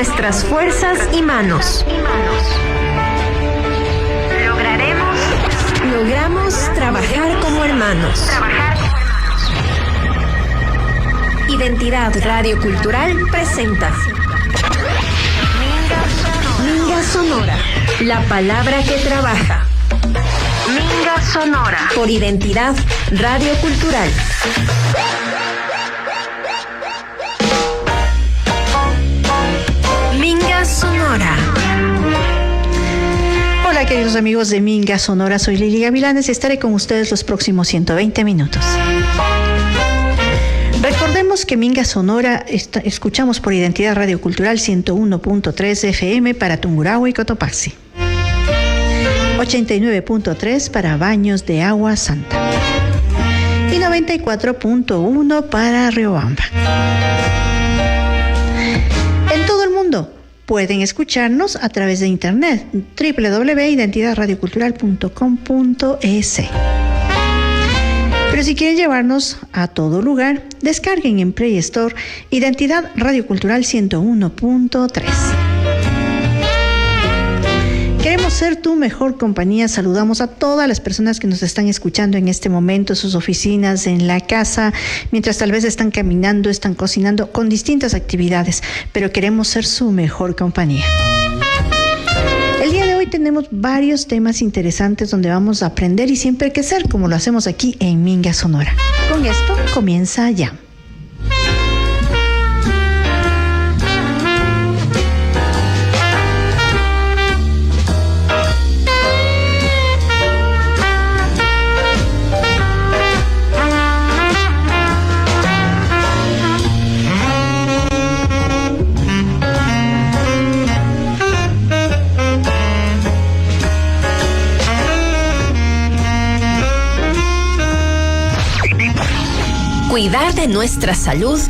nuestras fuerzas y manos. Logramos trabajar como hermanos. Identidad Radio Cultural presenta Minga Sonora, la palabra que trabaja. Minga Sonora, por Identidad Radio Cultural. Minga Sonora. Hola queridos amigos de Minga Sonora, soy Lili Gavilanes y estaré con ustedes los próximos 120 minutos. Recordemos que Minga Sonora escuchamos por Identidad Radio Cultural 101.3 FM para Tungurahua y Cotopaxi, 89.3 para Baños de Agua Santa y 94.1 para Riobamba. En todo el mundo pueden escucharnos a través de internet www.identidadradiocultural.com.es. Pero si quieren llevarnos a todo lugar, descarguen en Play Store Identidad Radio Cultural 101.3. Queremos ser tu mejor compañía. Saludamos a todas las personas que nos están escuchando en este momento, en sus oficinas, en la casa, mientras tal vez están caminando, están cocinando, con distintas actividades, pero queremos ser su mejor compañía. El día de hoy tenemos varios temas interesantes donde vamos a aprender y siempre crecer, como lo hacemos aquí en Minga Sonora. Con esto comienza ya. Cuidar de nuestra salud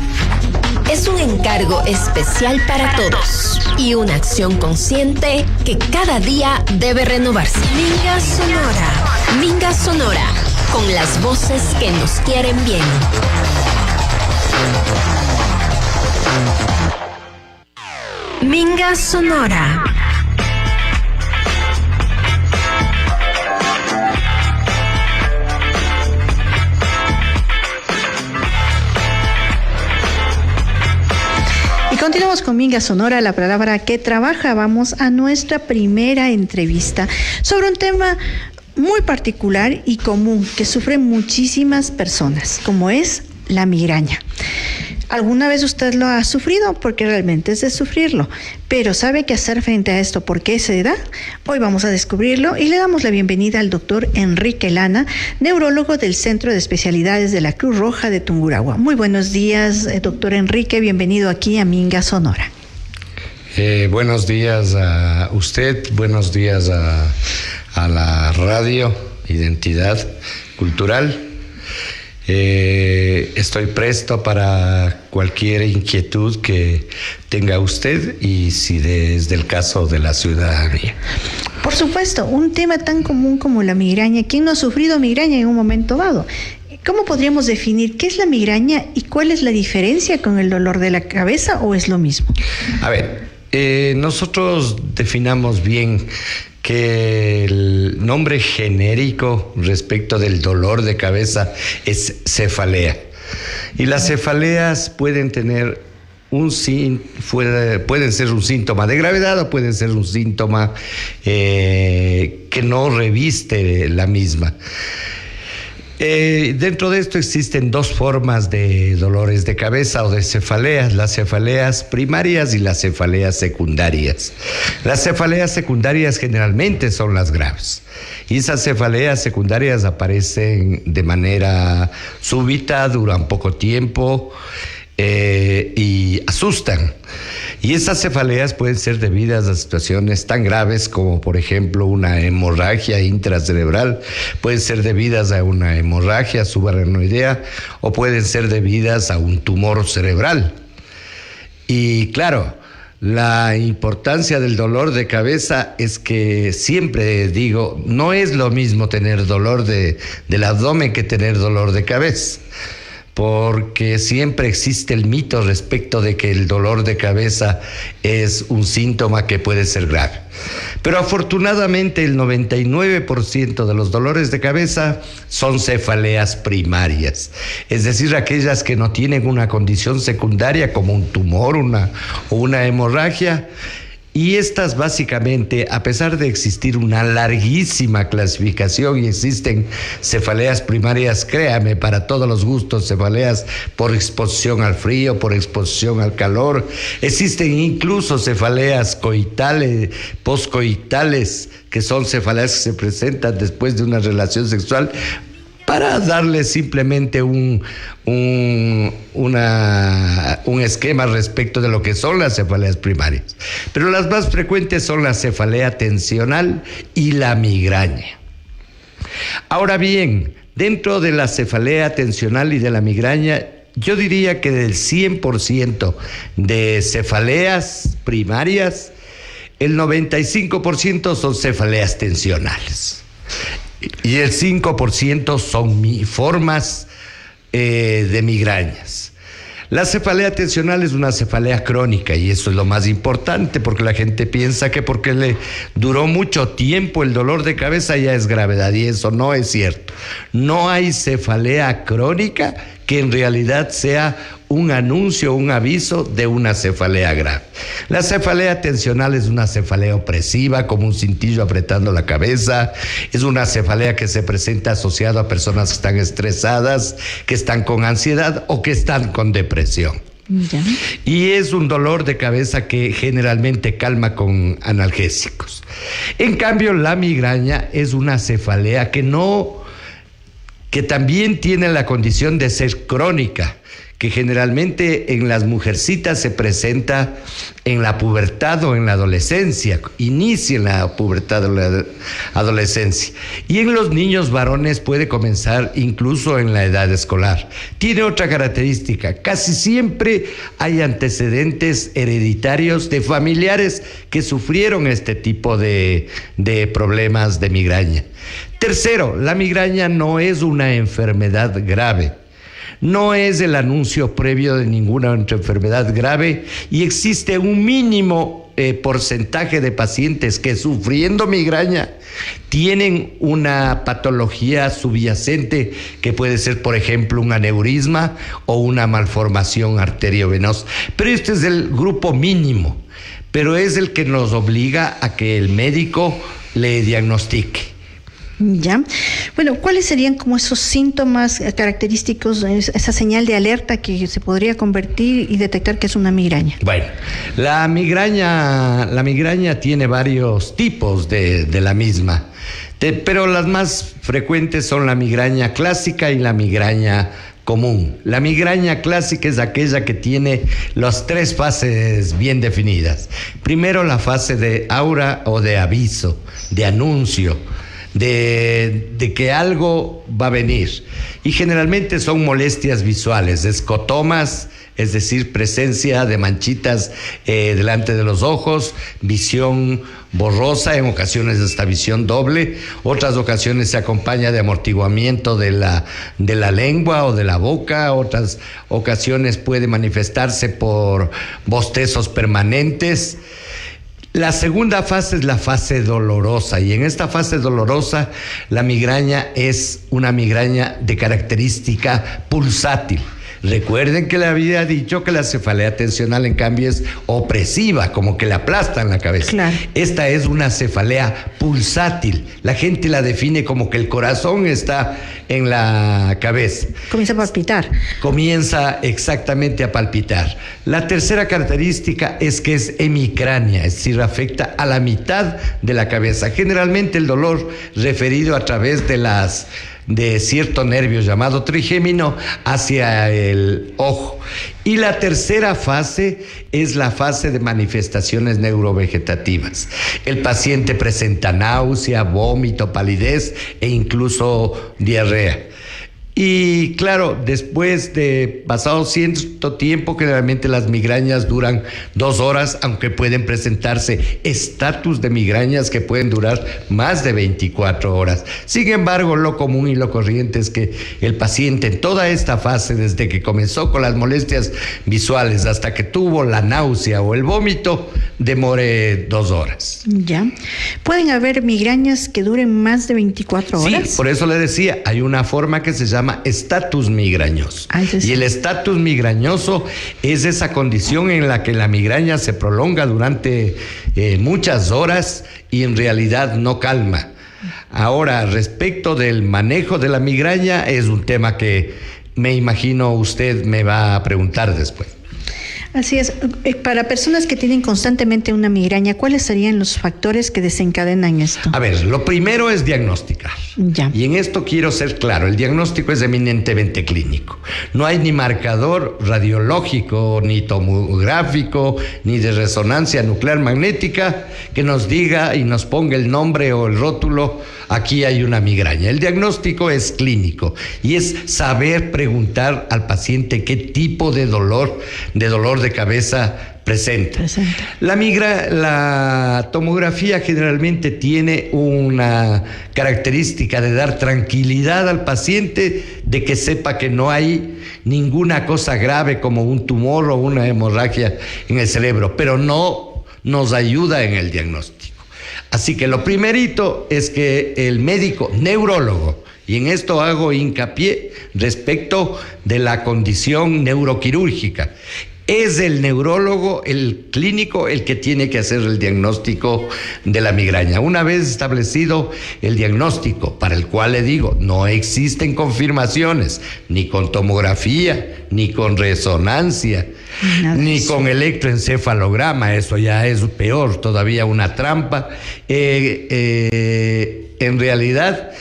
es un encargo especial para todos y una acción consciente que cada día debe renovarse. Minga Sonora. Minga Sonora, con las voces que nos quieren bien. Minga Sonora. Continuamos con Minga Sonora, la palabra que trabaja. Vamos a nuestra primera entrevista sobre un tema muy particular y común que sufren muchísimas personas, como es la migraña. ¿Alguna vez usted lo ha sufrido? Porque realmente es de sufrirlo. Pero ¿sabe qué hacer frente a esto? ¿Por qué se da? Hoy vamos a descubrirlo y le damos la bienvenida al doctor Enrique Lana, neurólogo del Centro de Especialidades de la Cruz Roja de Tungurahua. Muy buenos días, doctor Enrique. Bienvenido aquí a Minga Sonora. Buenos días a usted, buenos días a la radio Identidad Cultural. Estoy presto para cualquier inquietud que tenga usted y si desde el caso de la ciudadanía. Por supuesto, un tema tan común como la migraña. ¿Quién no ha sufrido migraña en un momento dado? ¿Cómo podríamos definir qué es la migraña y cuál es la diferencia con el dolor de la cabeza o es lo mismo? A ver, nosotros definamos bien que el nombre genérico respecto del dolor de cabeza es cefalea. Y las cefaleas pueden tener pueden ser un síntoma de gravedad o pueden ser un síntoma que no reviste la misma. Dentro de esto existen dos formas de dolores de cabeza o de cefaleas, las cefaleas primarias y las cefaleas secundarias. Las cefaleas secundarias generalmente son las graves y esas cefaleas secundarias aparecen de manera súbita, duran poco tiempo y asustan. Y esas cefaleas pueden ser debidas a situaciones tan graves como, por ejemplo, una hemorragia intracerebral, pueden ser debidas a una hemorragia subaracnoidea o pueden ser debidas a un tumor cerebral. Y claro, la importancia del dolor de cabeza es que siempre digo, no es lo mismo tener dolor del abdomen que tener dolor de cabeza. porque siempre existe el mito respecto de que el dolor de cabeza es un síntoma que puede ser grave. Pero afortunadamente el 99% de los dolores de cabeza son cefaleas primarias, es decir, aquellas que no tienen una condición secundaria como un tumor o una hemorragia. Y estas básicamente, a pesar de existir una larguísima clasificación y existen cefaleas primarias, créame, para todos los gustos, cefaleas por exposición al frío, por exposición al calor, existen incluso cefaleas coitales, poscoitales, que son cefaleas que se presentan después de una relación sexual, para darle simplemente un esquema respecto de lo que son las cefaleas primarias. Pero las más frecuentes son la cefalea tensional y la migraña. Ahora bien, dentro de la cefalea tensional y de la migraña, yo diría que del 100% de cefaleas primarias, el 95% son cefaleas tensionales. Y el 5% son formas de migrañas. La cefalea tensional es una cefalea crónica y eso es lo más importante, porque la gente piensa que porque le duró mucho tiempo el dolor de cabeza ya es gravedad, y eso no es cierto. No hay cefalea crónica que en realidad sea un anuncio, un aviso de una cefalea grave. La cefalea tensional es una cefalea opresiva, como un cintillo apretando la cabeza. Es una cefalea que se presenta asociada a personas que están estresadas, que están con ansiedad o que están con depresión. Ya. Y es un dolor de cabeza que generalmente calma con analgésicos. En cambio, la migraña es una cefalea que también tiene la condición de ser crónica, que generalmente en las mujercitas se presenta en la pubertad o en la adolescencia, inicia en la pubertad o la adolescencia. Y en los niños varones puede comenzar incluso en la edad escolar. Tiene otra característica: casi siempre hay antecedentes hereditarios de familiares que sufrieron este tipo de problemas de migraña. Tercero, la migraña no es una enfermedad grave. No es el anuncio previo de ninguna otra enfermedad grave, y existe un mínimo porcentaje de pacientes que, sufriendo migraña, tienen una patología subyacente que puede ser, por ejemplo, un aneurisma o una malformación arteriovenosa. Pero este es el grupo mínimo, pero es el que nos obliga a que el médico le diagnostique. Ya. Bueno, ¿cuáles serían como esos síntomas característicos, esa señal de alerta que se podría convertir y detectar que es una migraña? Bueno, la migraña tiene varios tipos de la misma, pero las más frecuentes son la migraña clásica y la migraña común. La migraña clásica es aquella que tiene las tres fases bien definidas. Primero, la fase de aura o de aviso, de anuncio, de que algo va a venir, y generalmente son molestias visuales, escotomas, es decir, presencia de manchitas delante de los ojos, visión borrosa, en ocasiones hasta visión doble, otras ocasiones se acompaña de amortiguamiento de la lengua o de la boca, otras ocasiones puede manifestarse por bostezos permanentes. La segunda fase es la fase dolorosa, y en esta fase dolorosa la migraña es una migraña de característica pulsátil. Recuerden que le había dicho que la cefalea tensional, en cambio, es opresiva, como que le aplastan la cabeza. Claro. Esta es una cefalea pulsátil. La gente la define como que el corazón está en la cabeza. Comienza a palpitar. Comienza exactamente a palpitar. La tercera característica es que es hemicránea, es decir, afecta a la mitad de la cabeza. Generalmente el dolor referido a través de cierto nervio llamado trigémino hacia el ojo. Y la tercera fase es la fase de manifestaciones neurovegetativas. El paciente presenta náusea, vómito, palidez e incluso diarrea. Y claro, después de pasado cierto tiempo, generalmente las migrañas duran 2 horas, aunque pueden presentarse estatus de migrañas que pueden durar más de 24 horas. Sin embargo, lo común y lo corriente es que el paciente en toda esta fase, desde que comenzó con las molestias visuales hasta que tuvo la náusea o el vómito, demore 2 horas. Ya. ¿Pueden haber migrañas que duren más de 24 horas? Sí, por eso le decía, hay una forma que se llama estatus migrañoso. Y el estatus migrañoso es esa condición en la que la migraña se prolonga durante muchas horas y en realidad no calma. Ahora, respecto del manejo de la migraña, es un tema que me imagino usted me va a preguntar después. Así es. Para personas que tienen constantemente una migraña, ¿cuáles serían los factores que desencadenan esto? A ver, lo primero es diagnosticar. Ya. Y en esto quiero ser claro, el diagnóstico es eminentemente clínico. No hay ni marcador radiológico, ni tomográfico, ni de resonancia nuclear magnética que nos diga y nos ponga el nombre o el rótulo, aquí hay una migraña. El diagnóstico es clínico y es saber preguntar al paciente qué tipo de dolor de cabeza presenta. La tomografía generalmente tiene una característica de dar tranquilidad al paciente, de que sepa que no hay ninguna cosa grave como un tumor o una hemorragia en el cerebro, pero no nos ayuda en el diagnóstico. Así que lo primerito es que el médico neurólogo, y en esto hago hincapié respecto de la condición neuroquirúrgica, es el neurólogo, el clínico, el que tiene que hacer el diagnóstico de la migraña. Una vez establecido el diagnóstico, para el cual le digo, no existen confirmaciones, ni con tomografía, ni con resonancia, ni con electroencefalograma, eso ya es peor, todavía una trampa. En realidad,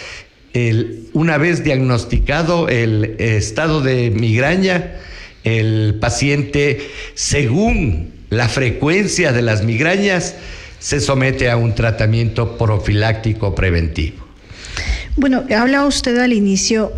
una vez diagnosticado el estado de migraña, el paciente, según la frecuencia de las migrañas, se somete a un tratamiento profiláctico preventivo. Bueno, hablaba usted al inicio,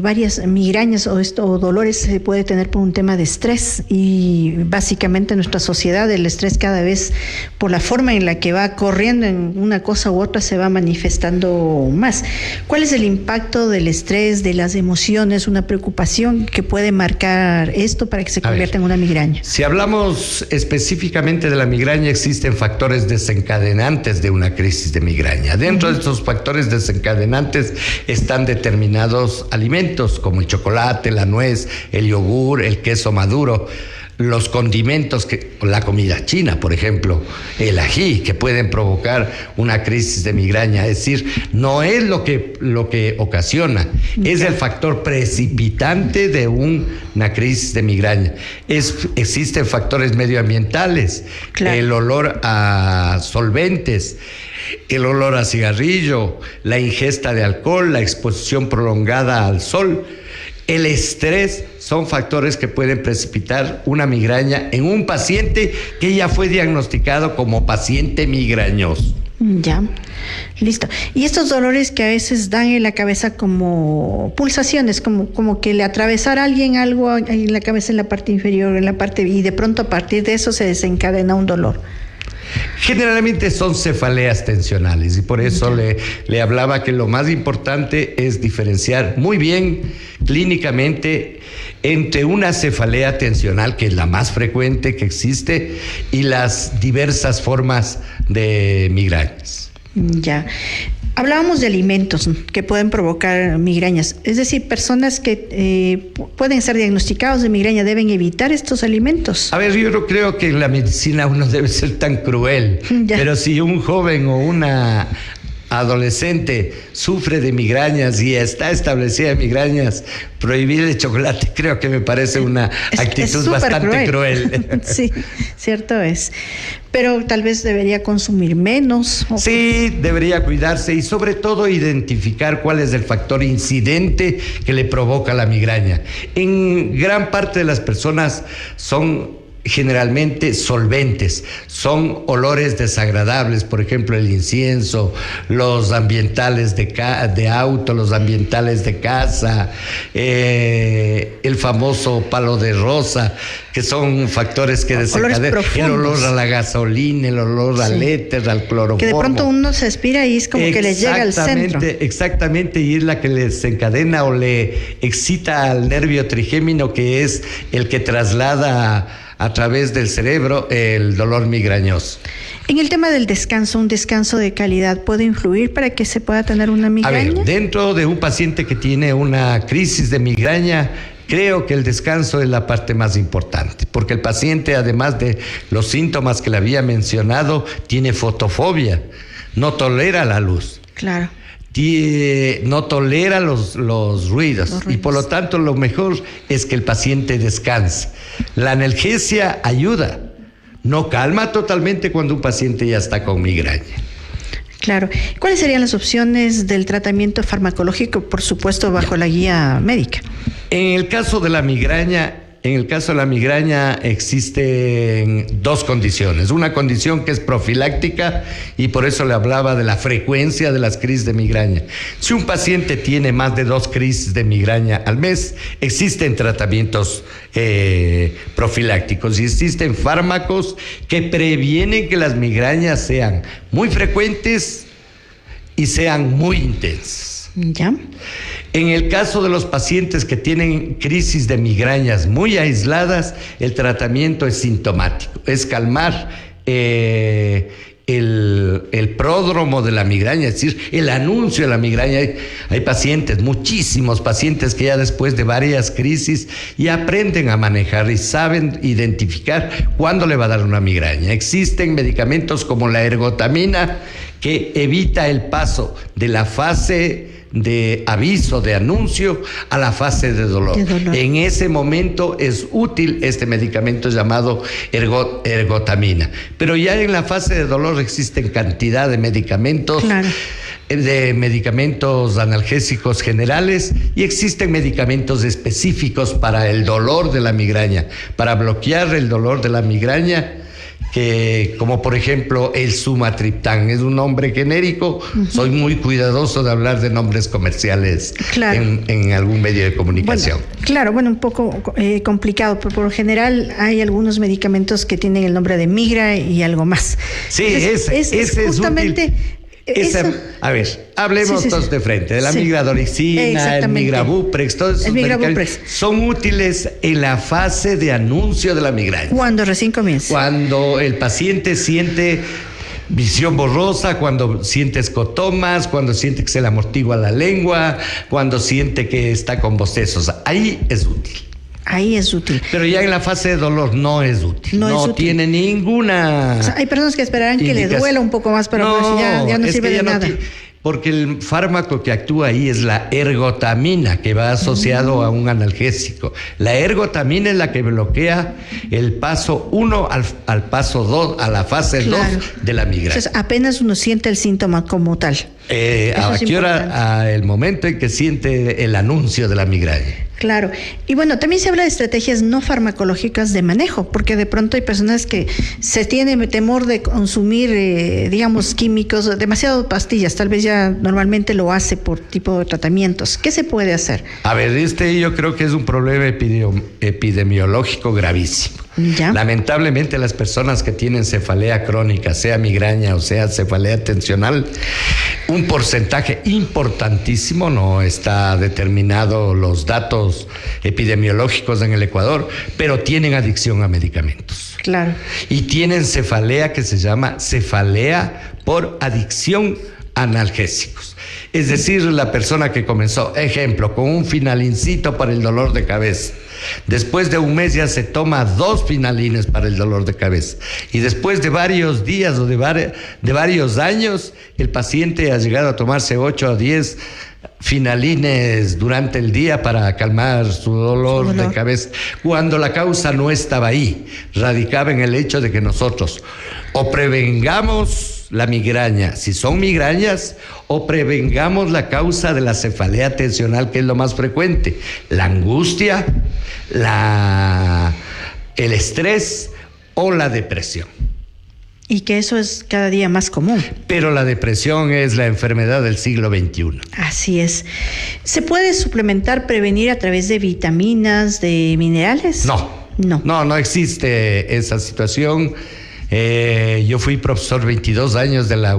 varias migrañas o dolores se puede tener por un tema de estrés, y básicamente en nuestra sociedad el estrés cada vez, por la forma en la que va corriendo en una cosa u otra, se va manifestando más. ¿Cuál es el impacto del estrés, de las emociones, una preocupación que puede marcar esto para que se convierta en una migraña? Si hablamos específicamente de la migraña, existen factores desencadenantes de una crisis de migraña. Dentro de estos factores desencadenantes están determinados alimentos como el chocolate, la nuez, el yogur, el queso maduro, los condimentos, la comida china, por ejemplo, el ají, que pueden provocar una crisis de migraña. Es decir, no es lo que ocasiona, es el factor precipitante de una crisis de migraña. Existen factores medioambientales, claro, el olor a solventes, el olor a cigarrillo, la ingesta de alcohol, la exposición prolongada al sol, el estrés, son factores que pueden precipitar una migraña en un paciente que ya fue diagnosticado como paciente migrañoso. Ya, listo. Y estos dolores que a veces dan en la cabeza como pulsaciones, como que le atravesara a alguien algo en la cabeza, en la parte inferior, y de pronto a partir de eso se desencadena un dolor. Generalmente son cefaleas tensionales, y por eso le hablaba que lo más importante es diferenciar muy bien clínicamente entre una cefalea tensional, que es la más frecuente que existe, y las diversas formas de migrañas. Ya. Hablábamos de alimentos que pueden provocar migrañas, es decir, personas que pueden ser diagnosticados de migraña deben evitar estos alimentos. A ver, yo no creo que en la medicina uno debe ser tan cruel, pero si un joven o una adolescente sufre de migrañas y está establecida de migrañas, prohibir el chocolate creo que me parece una actitud bastante cruel. Sí, cierto es. Pero tal vez debería consumir menos. Sí, debería cuidarse y sobre todo identificar cuál es el factor incidente que le provoca la migraña. En gran parte de las personas son generalmente solventes, son olores desagradables, por ejemplo el incienso, los ambientales de auto, los ambientales de casa, el famoso palo de rosa, que son factores que desencadenan el olor a la gasolina, el olor al éter, al cloroformo. Que de pronto uno se aspira y es como que le llega al centro. Exactamente, y es la que le desencadena o le excita al nervio trigémino, que es el que traslada a través del cerebro el dolor migrañoso. En el tema del descanso, ¿un descanso de calidad puede influir para que se pueda tener una migraña? A ver, dentro de un paciente que tiene una crisis de migraña, creo que el descanso es la parte más importante, porque el paciente, además de los síntomas que le había mencionado, tiene fotofobia, no tolera la luz. Claro. No tolera los ruidos, y por lo tanto lo mejor es que el paciente descanse. La analgesia ayuda, no calma totalmente cuando un paciente ya está con migraña. Claro. ¿Cuáles serían las opciones del tratamiento farmacológico, por supuesto, bajo la guía médica? En el caso de la migraña, existen dos condiciones. Una condición que es profiláctica, y por eso le hablaba de la frecuencia de las crisis de migraña. Si un paciente tiene más de 2 crisis de migraña al mes, existen tratamientos profilácticos y existen fármacos que previenen que las migrañas sean muy frecuentes y sean muy intensas. ¿Ya? En el caso de los pacientes que tienen crisis de migrañas muy aisladas, el tratamiento es sintomático, es calmar el pródromo de la migraña, es decir, el anuncio de la migraña. Hay pacientes, muchísimos pacientes, que ya después de varias crisis ya aprenden a manejar y saben identificar cuándo le va a dar una migraña. Existen medicamentos como la ergotamina, que evita el paso de la fase de aviso, de anuncio, a la fase de dolor. En ese momento es útil este medicamento llamado ergotamina. Pero ya en la fase de dolor existen cantidad de medicamentos, claro, de medicamentos analgésicos generales, y existen medicamentos específicos para el dolor de la migraña, para bloquear el dolor de la migraña, como por ejemplo el sumatriptán. Es un nombre genérico. Soy muy cuidadoso de hablar de nombres comerciales, claro, en algún medio de comunicación. Bueno, un poco complicado, pero por lo general hay algunos medicamentos que tienen el nombre de migra y algo más. Sí, ese es justamente a ver, hablemos todos de frente, de la migradorixina, el migrabuprex, todos esos medicamentos son útiles en la fase de anuncio de la migraña. Cuando recién comienza. Cuando el paciente siente visión borrosa, cuando siente escotomas, cuando siente que se le amortigua la lengua, cuando siente que está con bostezos, ahí es útil. Ahí es útil. Pero ya en la fase de dolor no es útil. No tiene ninguna... O sea, hay personas que esperarán que le duela un poco más, pero pues ya no sirve de nada. Porque el fármaco que actúa ahí es la ergotamina, que va asociado a un analgésico. La ergotamina es la que bloquea el paso 1 al paso 2, a la fase 2 de la migraña. Entonces apenas uno siente el síntoma como tal. ¿A qué hora? El momento en que siente el anuncio de la migraña. Claro. Y bueno, también se habla de estrategias no farmacológicas de manejo, porque de pronto hay personas que se tienen temor de consumir, digamos, químicos, demasiado pastillas. Tal vez ya normalmente lo hace por tipo de tratamientos. ¿Qué se puede hacer? A ver, yo creo que es un problema epidemiológico gravísimo. ¿Ya? Lamentablemente las personas que tienen cefalea crónica, sea migraña o sea cefalea tensional, un porcentaje importantísimo, no está determinado los datos epidemiológicos en el Ecuador, pero tienen adicción a medicamentos. Claro. Y tienen cefalea que se llama cefalea por adicción a analgésicos. Es decir, la persona que comenzó, ejemplo, con un finalincito para el dolor de cabeza, después de un mes ya se toma 2 finalines para el dolor de cabeza, y después de varios días o de varios años, el paciente ha llegado a tomarse 8 o 10 finalines durante el día para calmar su dolor de cabeza, cuando la causa no estaba ahí, radicaba en el hecho de que nosotros o prevengamos la migraña, si son migrañas, o prevengamos la causa de la cefalea tensional, que es lo más frecuente, la angustia, el estrés o la depresión. Y que eso es cada día más común. Pero la depresión es la enfermedad del siglo XXI. Así es. ¿Se puede suplementar, prevenir a través de vitaminas, de minerales? No existe esa situación. Yo fui profesor 22 años en la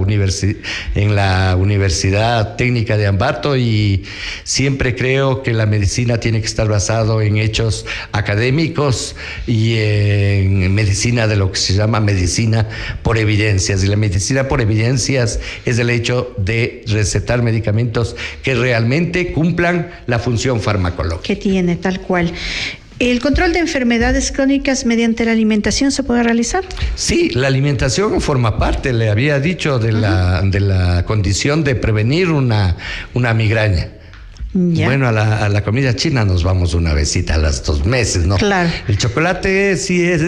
Universidad Técnica de Ambato y siempre creo que la medicina tiene que estar basado en hechos académicos y en medicina de lo que se llama medicina por evidencias. Y la medicina por evidencias es el hecho de recetar medicamentos que realmente cumplan la función farmacológica. Que tiene, tal cual. ¿El control de enfermedades crónicas mediante la alimentación se puede realizar? Sí, la alimentación forma parte, le había dicho, de la condición de prevenir una migraña. Ya. Bueno, a la comida china nos vamos una vesita a los 2 meses, ¿no? Claro. El chocolate sí es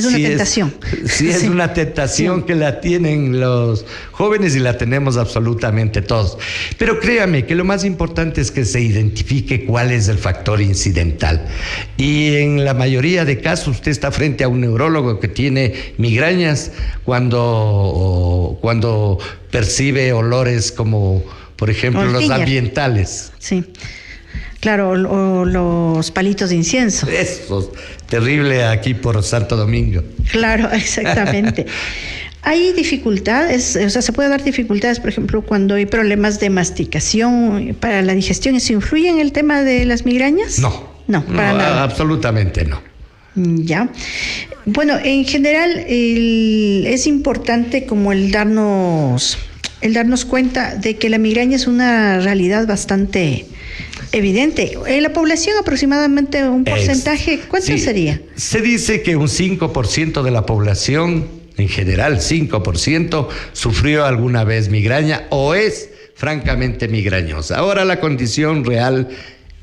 una tentación. Sí, es una tentación que la tienen los jóvenes y la tenemos absolutamente todos. Pero créame que lo más importante es que se identifique cuál es el factor incidental. Y en la mayoría de casos usted está frente a un neurólogo que tiene migrañas cuando percibe olores como, por ejemplo, los ambientales. Sí, claro, o los palitos de incienso. Eso, terrible aquí por Santo Domingo. Claro, exactamente. ¿Hay dificultades? O sea, ¿se puede dar dificultades, por ejemplo, cuando hay problemas de masticación para la digestión? ¿Eso influye en el tema de las migrañas? No, para nada. Absolutamente no. Ya. Bueno, en general es importante como el darnos cuenta de que la migraña es una realidad bastante evidente. En la población aproximadamente un porcentaje, ¿cuánto sería? Se dice que un 5% de la población, en general 5%, sufrió alguna vez migraña o es francamente migrañosa. Ahora la condición real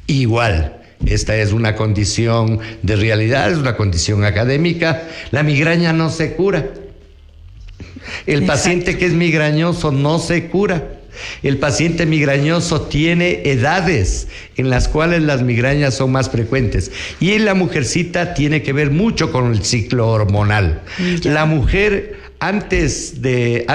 igual. Esta es una condición de realidad, es una condición académica. La migraña no se cura. El paciente que es migrañoso no se cura. El paciente migrañoso tiene edades en las cuales las migrañas son más frecuentes. Y en la mujercita tiene que ver mucho con el ciclo hormonal. La mujer antes de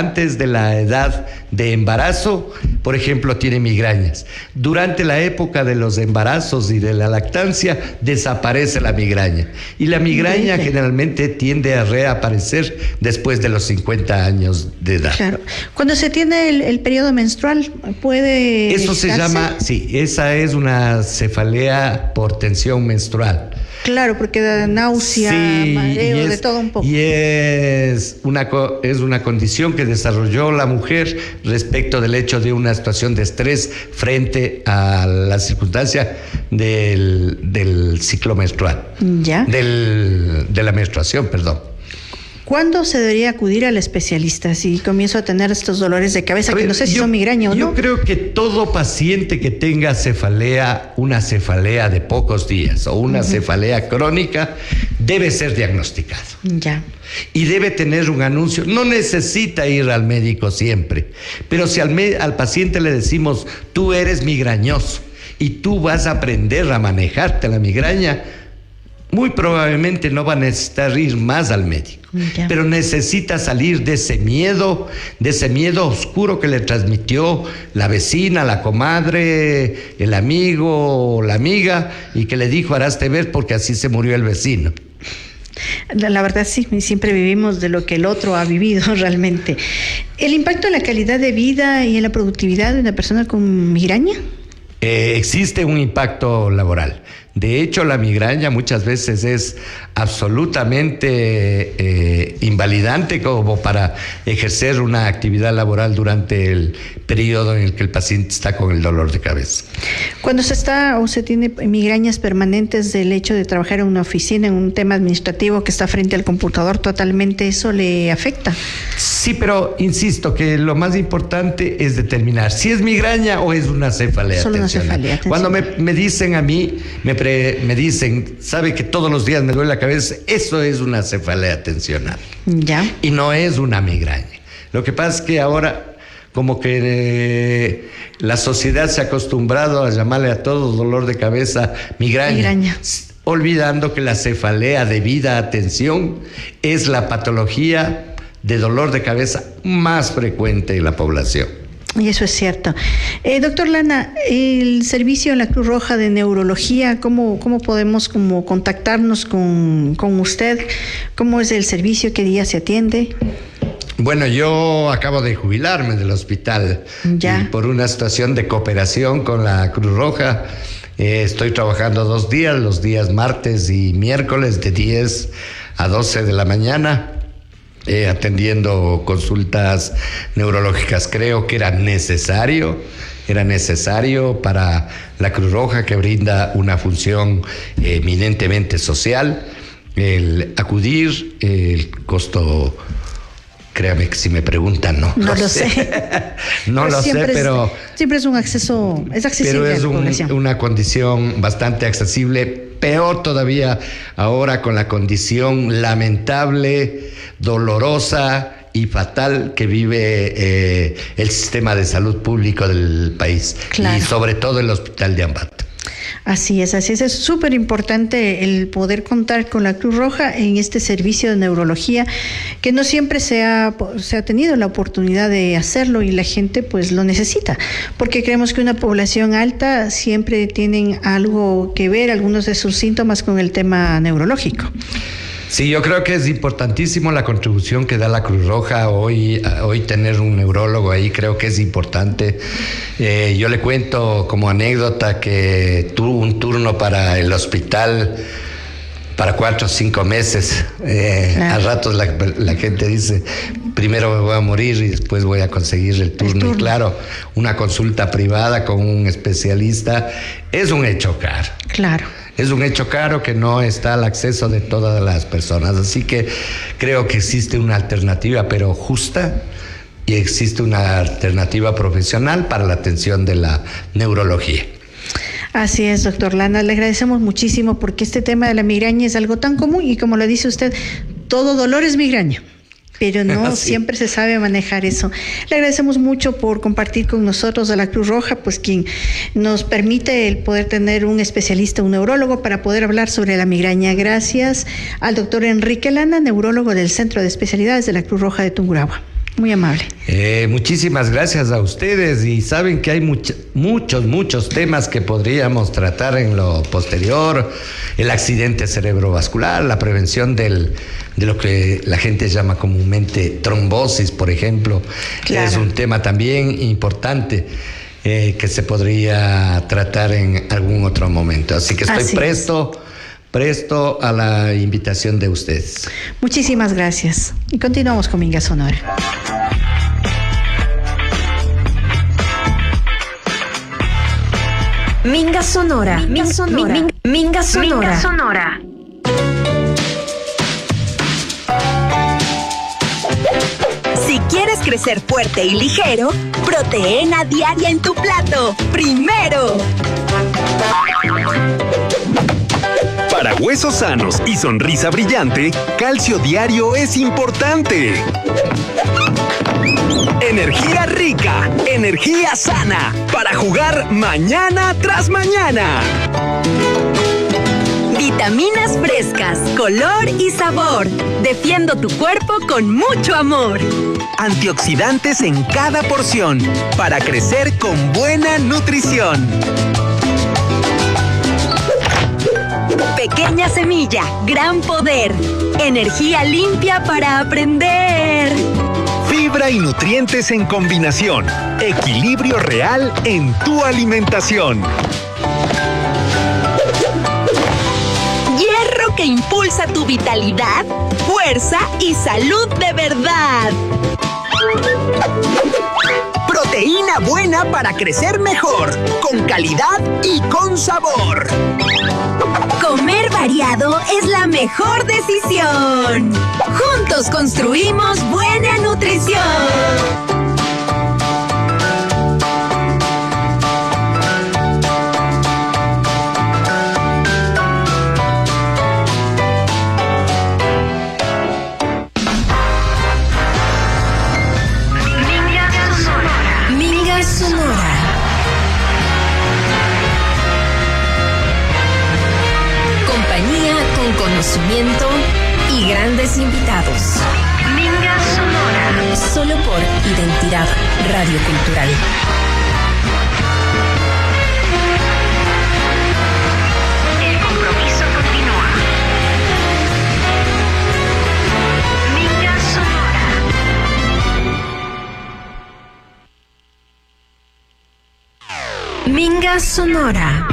la edad de embarazo, por ejemplo, tiene migrañas. Durante la época de los embarazos y de la lactancia, desaparece la migraña. Y la migraña generalmente tiende a reaparecer después de los 50 años de edad. Claro. Cuando se tiene el periodo menstrual, ¿puede Eso se llama, sí, esa es una cefalea por tensión menstrual. Claro, porque da náusea, mareo, de todo un poco. Y es una condición que desarrolló la mujer respecto del hecho de una situación de estrés frente a la circunstancia del ciclo menstrual. Ya. De la menstruación, perdón. ¿Cuándo se debería acudir al especialista si comienzo a tener estos dolores de cabeza, que no sé si son migraña o no? Yo creo que todo paciente que tenga cefalea, una cefalea de pocos días o una cefalea crónica, debe ser diagnosticado. Ya. Y debe tener un anuncio. No necesita ir al médico siempre, pero si al paciente le decimos, tú eres migrañoso y tú vas a aprender a manejarte la migraña, muy probablemente no va a necesitar ir más al médico, pero necesita salir de ese miedo oscuro que le transmitió la vecina, la comadre, el amigo o la amiga, y que le dijo, haraste ver porque así se murió el vecino. La verdad sí, siempre vivimos de lo que el otro ha vivido realmente. ¿El impacto en la calidad de vida y en la productividad de una persona con migraña? Existe un impacto laboral. De hecho, la migraña muchas veces es absolutamente invalidante como para ejercer una actividad laboral durante el periodo en el que el paciente está con el dolor de cabeza. Cuando se tiene migrañas permanentes del hecho de trabajar en una oficina, en un tema administrativo que está frente al computador, totalmente eso le afecta. Sí, pero insisto que lo más importante es determinar si es migraña o es una cefalea. Solo una cefalea. Cuando me dicen a mí, me dicen, sabe que todos los días me duele la cabeza, eso es una cefalea tensional. Ya. Y no es una migraña. Lo que pasa es que ahora como que la sociedad se ha acostumbrado a llamarle a todo dolor de cabeza migraña. olvidando que la cefalea debida atención es la patología de dolor de cabeza más frecuente en la población. Y eso es cierto. Doctor Lana, el servicio en la Cruz Roja de Neurología, ¿cómo podemos contactarnos con usted? ¿Cómo es el servicio? ¿Qué día se atiende? Bueno, yo acabo de jubilarme del hospital. Ya. Y por una situación de cooperación con la Cruz Roja, estoy trabajando 2 días, los días martes y miércoles de 10 a 12 de la mañana. Atendiendo consultas neurológicas. Creo que era necesario para la Cruz Roja, que brinda una función eminentemente social, el acudir. El costo, créame que si me preguntan, no lo sé. No lo sé, pero siempre es un acceso, es accesible, pero es a la población. Una condición bastante accesible. Peor todavía ahora con la condición lamentable, dolorosa y fatal que vive el sistema de salud público del país. Claro. Y sobre todo el hospital de Ambato. Así es. Es súper importante el poder contar con la Cruz Roja en este servicio de neurología, que no siempre se ha tenido la oportunidad de hacerlo y la gente pues lo necesita, porque creemos que una población alta siempre tienen algo que ver, algunos de sus síntomas con el tema neurológico. Sí, yo creo que es importantísimo la contribución que da la Cruz Roja. Hoy tener un neurólogo ahí creo que es importante. Yo le cuento como anécdota que tuvo un turno para el hospital para 4 o 5 meses. Claro. A ratos la gente dice, primero me voy a morir y después voy a conseguir el turno. Y claro, una consulta privada con un especialista es un hecho caro. Claro. Es un hecho caro que no está al acceso de todas las personas. Así que creo que existe una alternativa, pero justa, y existe una alternativa profesional para la atención de la neurología. Así es, doctor Lana. Le agradecemos muchísimo porque este tema de la migraña es algo tan común y como lo dice usted, todo dolor es migraña. Pero no siempre se sabe manejar eso. Le agradecemos mucho por compartir con nosotros a la Cruz Roja, pues quien nos permite el poder tener un especialista, un neurólogo, para poder hablar sobre la migraña. Gracias al doctor Enrique Lana, neurólogo del Centro de Especialidades de la Cruz Roja de Tungurahua. Muy amable. Muchísimas gracias a ustedes, y saben que hay muchos temas que podríamos tratar en lo posterior: el accidente cerebrovascular, la prevención de lo que la gente llama comúnmente trombosis, por ejemplo. Claro. Es un tema también importante que se podría tratar en algún otro momento. Así que estoy presto a la invitación de ustedes. Muchísimas gracias. Y continuamos con Minga Sonora. Minga Sonora. Minga Sonora. Minga Sonora. Minga Sonora. Si quieres crecer fuerte y ligero, proteína diaria en tu plato. Primero. Para huesos sanos y sonrisa brillante, calcio diario es importante. Energía rica, energía sana, para jugar mañana tras mañana. Vitaminas frescas, color y sabor. Defiendo tu cuerpo con mucho amor. Antioxidantes en cada porción, para crecer con buena nutrición. Pequeña semilla, gran poder. Energía limpia para aprender. Fibra y nutrientes en combinación. Equilibrio real en tu alimentación. Hierro que impulsa tu vitalidad, fuerza y salud de verdad. Proteína buena para crecer mejor, con calidad y con sabor. Comer variado es la mejor decisión. Juntos construimos buena nutrición. Minga Sonora. con conocimiento y grandes invitados. Minga Sonora. Solo por Identidad Radio Cultural. El compromiso continúa. Minga Sonora. Minga Sonora.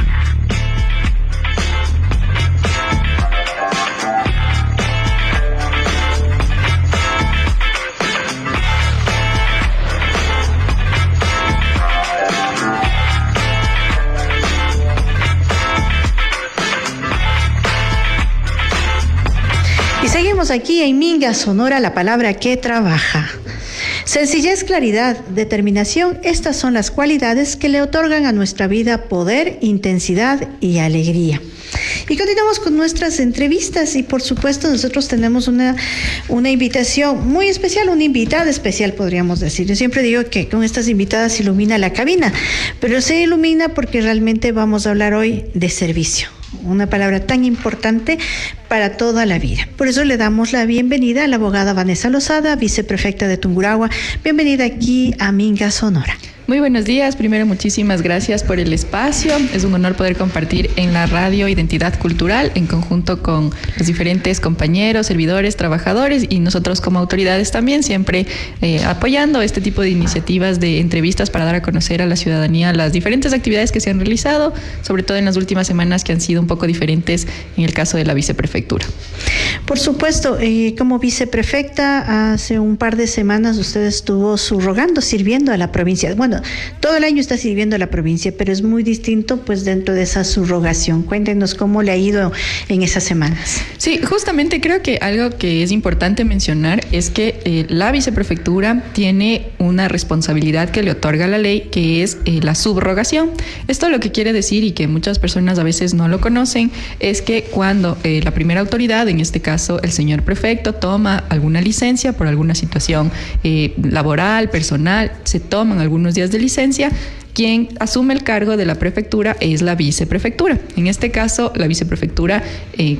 Y seguimos aquí en Minga Sonora, la palabra que trabaja. Sencillez, claridad, determinación, estas son las cualidades que le otorgan a nuestra vida poder, intensidad y alegría. Y continuamos con nuestras entrevistas y por supuesto nosotros tenemos una invitación muy especial, una invitada especial podríamos decir. Yo siempre digo que con estas invitadas se ilumina la cabina, pero se ilumina porque realmente vamos a hablar hoy de servicio. Una palabra tan importante para toda la vida. Por eso le damos la bienvenida a la abogada Vanessa Lozada, viceprefecta de Tungurahua. Bienvenida aquí a Minga Sonora. Muy buenos días. Primero, muchísimas gracias por el espacio. Es un honor poder compartir en la radio Identidad Cultural en conjunto con los diferentes compañeros, servidores, trabajadores y nosotros como autoridades también, siempre apoyando este tipo de iniciativas de entrevistas para dar a conocer a la ciudadanía las diferentes actividades que se han realizado, sobre todo en las últimas semanas que han sido un poco diferentes en el caso de la viceprefectura. Por supuesto, como viceprefecta, hace un par de semanas usted estuvo subrogando, sirviendo a la provincia. Bueno, todo el año está sirviendo a la provincia, pero es muy distinto pues dentro de esa subrogación. Cuéntenos cómo le ha ido en esas semanas. Sí, justamente creo que algo que es importante mencionar es que la viceprefectura tiene una responsabilidad que le otorga la ley, que es la subrogación. Esto lo que quiere decir, y que muchas personas a veces no lo conocen, es que cuando la primera autoridad, en este caso el señor prefecto, toma alguna licencia por alguna situación laboral, personal, se toman algunos días de licencia, quien asume el cargo de la prefectura es la viceprefectura. En este caso, la viceprefectura,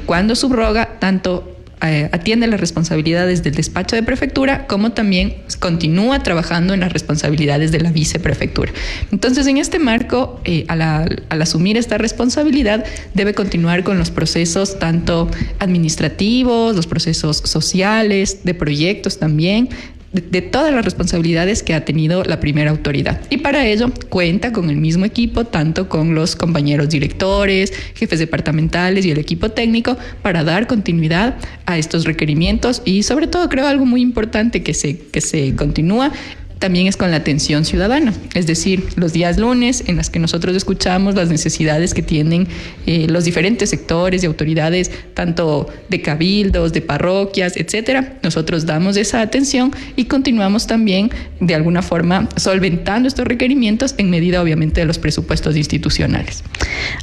cuando subroga, tanto atiende las responsabilidades del despacho de prefectura, como también continúa trabajando en las responsabilidades de la viceprefectura. Entonces, en este marco, al asumir esta responsabilidad, debe continuar con los procesos tanto administrativos, los procesos sociales, de proyectos también, de todas las responsabilidades que ha tenido la primera autoridad. Y para ello cuenta con el mismo equipo, tanto con los compañeros directores, jefes departamentales y el equipo técnico, para dar continuidad a estos requerimientos. Y sobre todo, creo algo muy importante que se continúa también es con la atención ciudadana, es decir, los días lunes en las que nosotros escuchamos las necesidades que tienen los diferentes sectores y autoridades, tanto de cabildos, de parroquias, etcétera. Nosotros damos esa atención y continuamos también de alguna forma solventando estos requerimientos en medida obviamente de los presupuestos institucionales.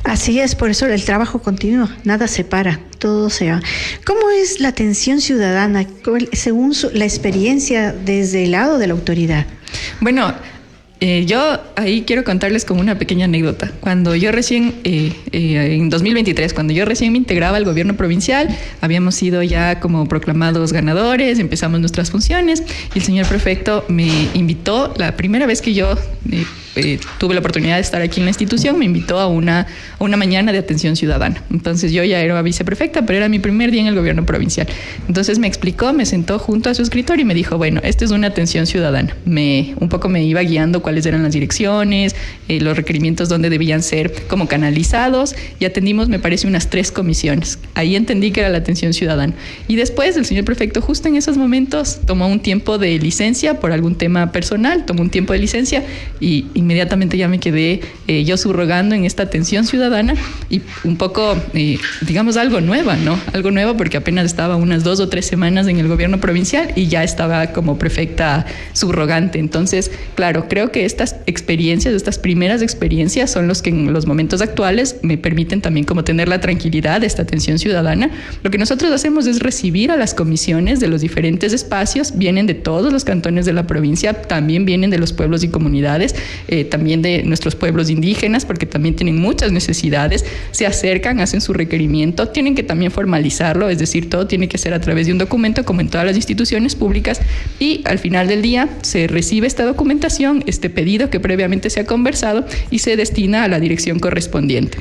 Así es, por eso el trabajo continúa, nada se para, todo se va. ¿Cómo es la atención ciudadana según la experiencia desde el lado de la autoridad? Bueno, yo ahí quiero contarles como una pequeña anécdota. Cuando yo recién, en 2023, cuando yo recién me integraba al gobierno provincial, habíamos sido ya como proclamados ganadores, empezamos nuestras funciones y el señor prefecto me invitó, la primera vez que yo tuve la oportunidad de estar aquí en la institución, me invitó a una mañana de atención ciudadana. Entonces yo ya era viceprefecta, pero era mi primer día en el gobierno provincial. Entonces me explicó, me sentó junto a su escritorio y me dijo, bueno, esta es una atención ciudadana. Un poco me iba guiando cuáles eran las direcciones, los requerimientos donde debían ser como canalizados, y atendimos, me parece, unas 3 comisiones. Ahí entendí que era la atención ciudadana. Y después el señor prefecto, justo en esos momentos, tomó un tiempo de licencia por algún tema personal, tomó un tiempo de licencia y inmediatamente ya me quedé yo subrogando en esta atención ciudadana, y un poco, digamos, algo nueva, ¿no? Algo nuevo porque apenas estaba unas 2 o 3 semanas en el gobierno provincial y ya estaba como prefecta subrogante. Entonces, claro, creo que estas experiencias, estas primeras experiencias son los que en los momentos actuales me permiten también como tener la tranquilidad de esta atención ciudadana. Lo que nosotros hacemos es recibir a las comisiones de los diferentes espacios, vienen de todos los cantones de la provincia, también vienen de los pueblos y comunidades. también de nuestros pueblos indígenas, porque también tienen muchas necesidades, se acercan, hacen su requerimiento, tienen que también formalizarlo, es decir, todo tiene que ser a través de un documento como en todas las instituciones públicas, y al final del día se recibe esta documentación, este pedido que previamente se ha conversado, y se destina a la dirección correspondiente.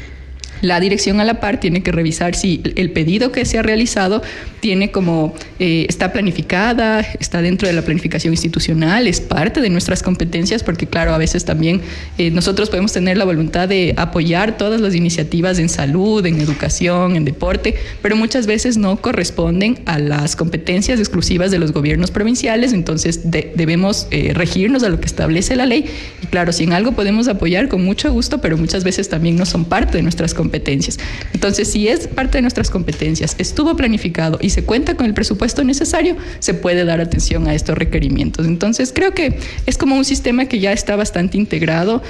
La dirección a la par tiene que revisar si el pedido que se ha realizado tiene como, está planificada, está dentro de la planificación institucional, es parte de nuestras competencias, porque claro, a veces también nosotros podemos tener la voluntad de apoyar todas las iniciativas en salud, en educación, en deporte, pero muchas veces no corresponden a las competencias exclusivas de los gobiernos provinciales, entonces debemos regirnos a lo que establece la ley. Y claro, si en algo podemos apoyar, con mucho gusto, pero muchas veces también no son parte de nuestras competencias. Entonces, si es parte de nuestras competencias, estuvo planificado y se cuenta con el presupuesto necesario, se puede dar atención a estos requerimientos. Entonces, creo que es como un sistema que ya está bastante integrado.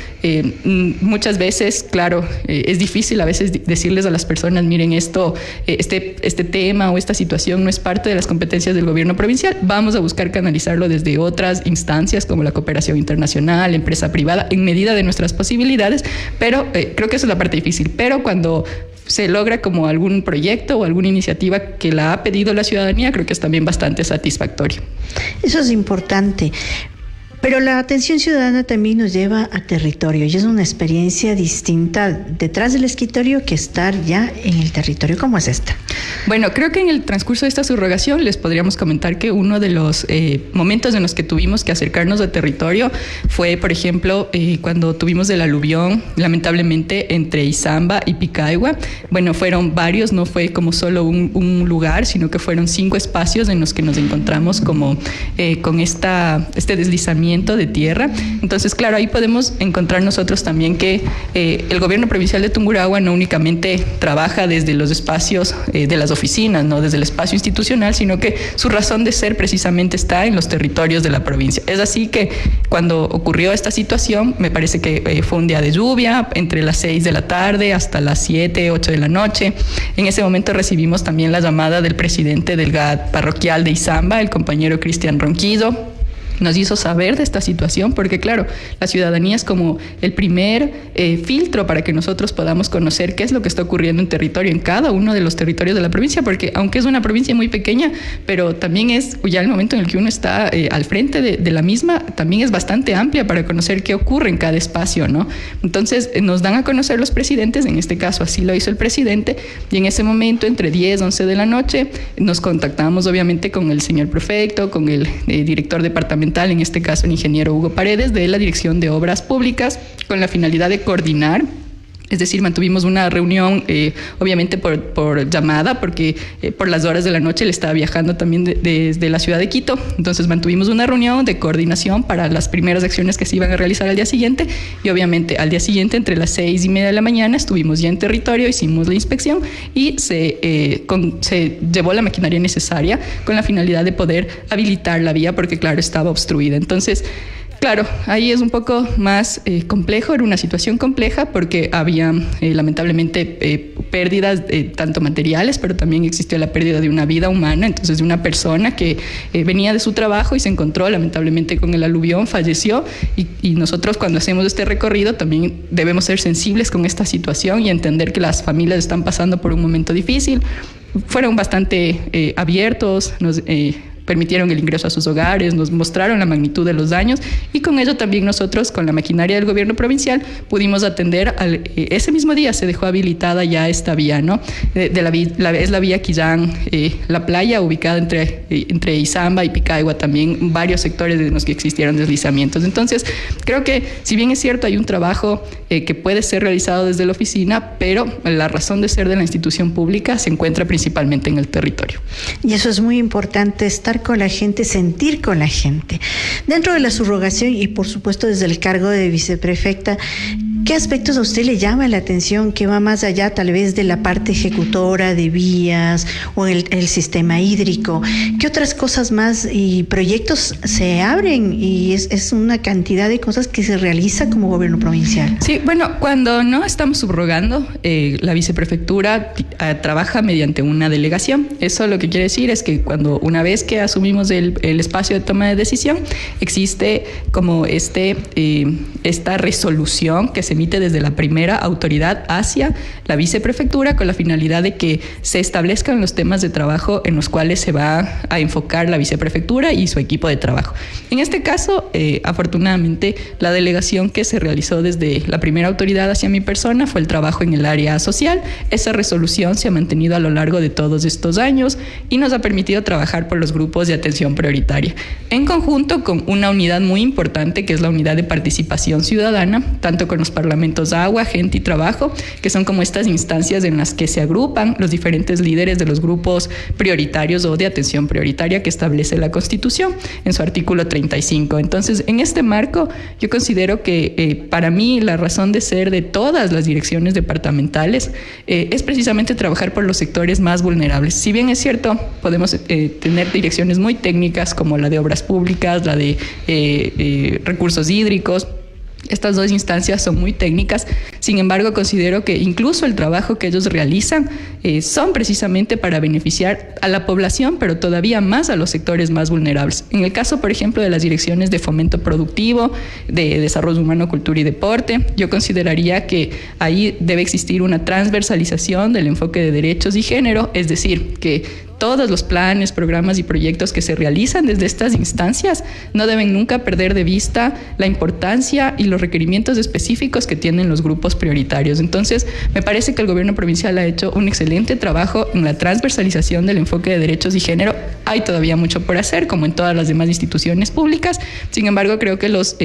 Muchas veces, claro, es difícil a veces decirles a las personas, miren, esto, este tema o esta situación no es parte de las competencias del gobierno provincial. Vamos a buscar canalizarlo desde otras instancias como la cooperación internacional, empresa privada, en medida de nuestras posibilidades, pero creo que esa es la parte difícil. Pero cuando se logra como algún proyecto o alguna iniciativa que la ha pedido la ciudadanía, creo que es también bastante satisfactorio. Eso es importante. Pero la atención ciudadana también nos lleva a territorio y es una experiencia distinta detrás del escritorio que estar ya en el territorio. ¿Cómo es esta? Bueno, creo que en el transcurso de esta subrogación les podríamos comentar que uno de los momentos en los que tuvimos que acercarnos al territorio fue, por ejemplo, cuando tuvimos el aluvión, lamentablemente, entre Izamba y Picaigua. Bueno, fueron varios, no fue como solo un lugar, sino que fueron 5 espacios en los que nos encontramos como con este deslizamiento de tierra. Entonces, claro, ahí podemos encontrar nosotros también que el gobierno provincial de Tungurahua no únicamente trabaja desde los espacios de las oficinas, no desde el espacio institucional, sino que su razón de ser precisamente está en los territorios de la provincia. Es así que cuando ocurrió esta situación, me parece que fue un día de lluvia, entre las 6 de la tarde hasta las 7, 8 de la noche. En ese momento recibimos también la llamada del presidente del GAD parroquial de Izamba, el compañero Cristian Ronquido. Nos hizo saber de esta situación porque, claro, la ciudadanía es como el primer filtro para que nosotros podamos conocer qué es lo que está ocurriendo en territorio, en cada uno de los territorios de la provincia, porque aunque es una provincia muy pequeña, pero también es ya el momento en el que uno está al frente de la misma, también es bastante amplia para conocer qué ocurre en cada espacio, ¿no? Entonces, nos dan a conocer los presidentes, en este caso así lo hizo el presidente, y en ese momento, entre 10, 11 de la noche, nos contactamos obviamente con el señor prefecto, con el director departamental, en este caso el ingeniero Hugo Paredes, de la Dirección de Obras Públicas, con la finalidad de coordinar. Es decir, mantuvimos una reunión, obviamente por llamada, porque por las horas de la noche le estaba viajando también desde la ciudad de Quito. Entonces mantuvimos una reunión de coordinación para las primeras acciones que se iban a realizar al día siguiente. Y obviamente al día siguiente, entre las 6:30 de la mañana, estuvimos ya en territorio, hicimos la inspección y se llevó la maquinaria necesaria con la finalidad de poder habilitar la vía, porque claro, estaba obstruida. Entonces, claro, ahí es un poco más complejo, era una situación compleja porque había lamentablemente pérdidas tanto materiales, pero también existió la pérdida de una vida humana, entonces de una persona que venía de su trabajo y se encontró lamentablemente con el aluvión, falleció, y nosotros cuando hacemos este recorrido también debemos ser sensibles con esta situación y entender que las familias están pasando por un momento difícil. Fueron bastante abiertos, nos permitieron el ingreso a sus hogares, nos mostraron la magnitud de los daños, y con ello también nosotros, con la maquinaria del gobierno provincial, pudimos atender. Ese mismo día se dejó habilitada ya esta vía, ¿no? Es la vía Quillán, la playa, ubicada entre Izamba y Picaigua, también varios sectores en los que existieron deslizamientos. Entonces, creo que si bien es cierto, hay un trabajo que puede ser realizado desde la oficina, pero la razón de ser de la institución pública se encuentra principalmente en el territorio. Y eso es muy importante, estar con la gente, sentir con la gente. Dentro de la subrogación y por supuesto desde el cargo de viceprefecta, qué aspectos a usted le llama la atención que va más allá tal vez de la parte ejecutora de vías o el sistema hídrico? ¿Qué otras cosas más y proyectos se abren? Y es una cantidad de cosas que se realiza como gobierno provincial. Sí, bueno, cuando no estamos subrogando, la viceprefectura trabaja mediante una delegación. Eso lo que quiere decir es que una vez que asumimos el espacio de toma de decisión, existe como esta resolución que se emite desde la primera autoridad hacia la viceprefectura con la finalidad de que se establezcan los temas de trabajo en los cuales se va a enfocar la viceprefectura y su equipo de trabajo. En este caso, afortunadamente, la delegación que se realizó desde la primera autoridad hacia mi persona fue el trabajo en el área social. Esa resolución se ha mantenido a lo largo de todos estos años y nos ha permitido trabajar por los grupos de atención prioritaria, en conjunto con una unidad muy importante que es la unidad de participación ciudadana, tanto con los parlamentos Agua, Gente y Trabajo, que son como estas instancias en las que se agrupan los diferentes líderes de los grupos prioritarios o de atención prioritaria que establece la Constitución en su artículo 35. Entonces, en este marco, yo considero que para mí la razón de ser de todas las direcciones departamentales es precisamente trabajar por los sectores más vulnerables. Si bien es cierto, podemos tener direcciones muy técnicas como la de obras públicas, la de recursos hídricos. Estas dos instancias son muy técnicas, sin embargo considero que incluso el trabajo que ellos realizan son precisamente para beneficiar a la población, pero todavía más a los sectores más vulnerables. En el caso, por ejemplo, de las direcciones de fomento productivo, de desarrollo humano, cultura y deporte, yo consideraría que ahí debe existir una transversalización del enfoque de derechos y género, es decir, que todos los planes, programas y proyectos que se realizan desde estas instancias no deben nunca perder de vista la importancia y los requerimientos específicos que tienen los grupos prioritarios. Entonces, me parece que el gobierno provincial ha hecho un excelente trabajo en la transversalización del enfoque de derechos y género. Hay todavía mucho por hacer, como en todas las demás instituciones públicas. Sin embargo, creo que los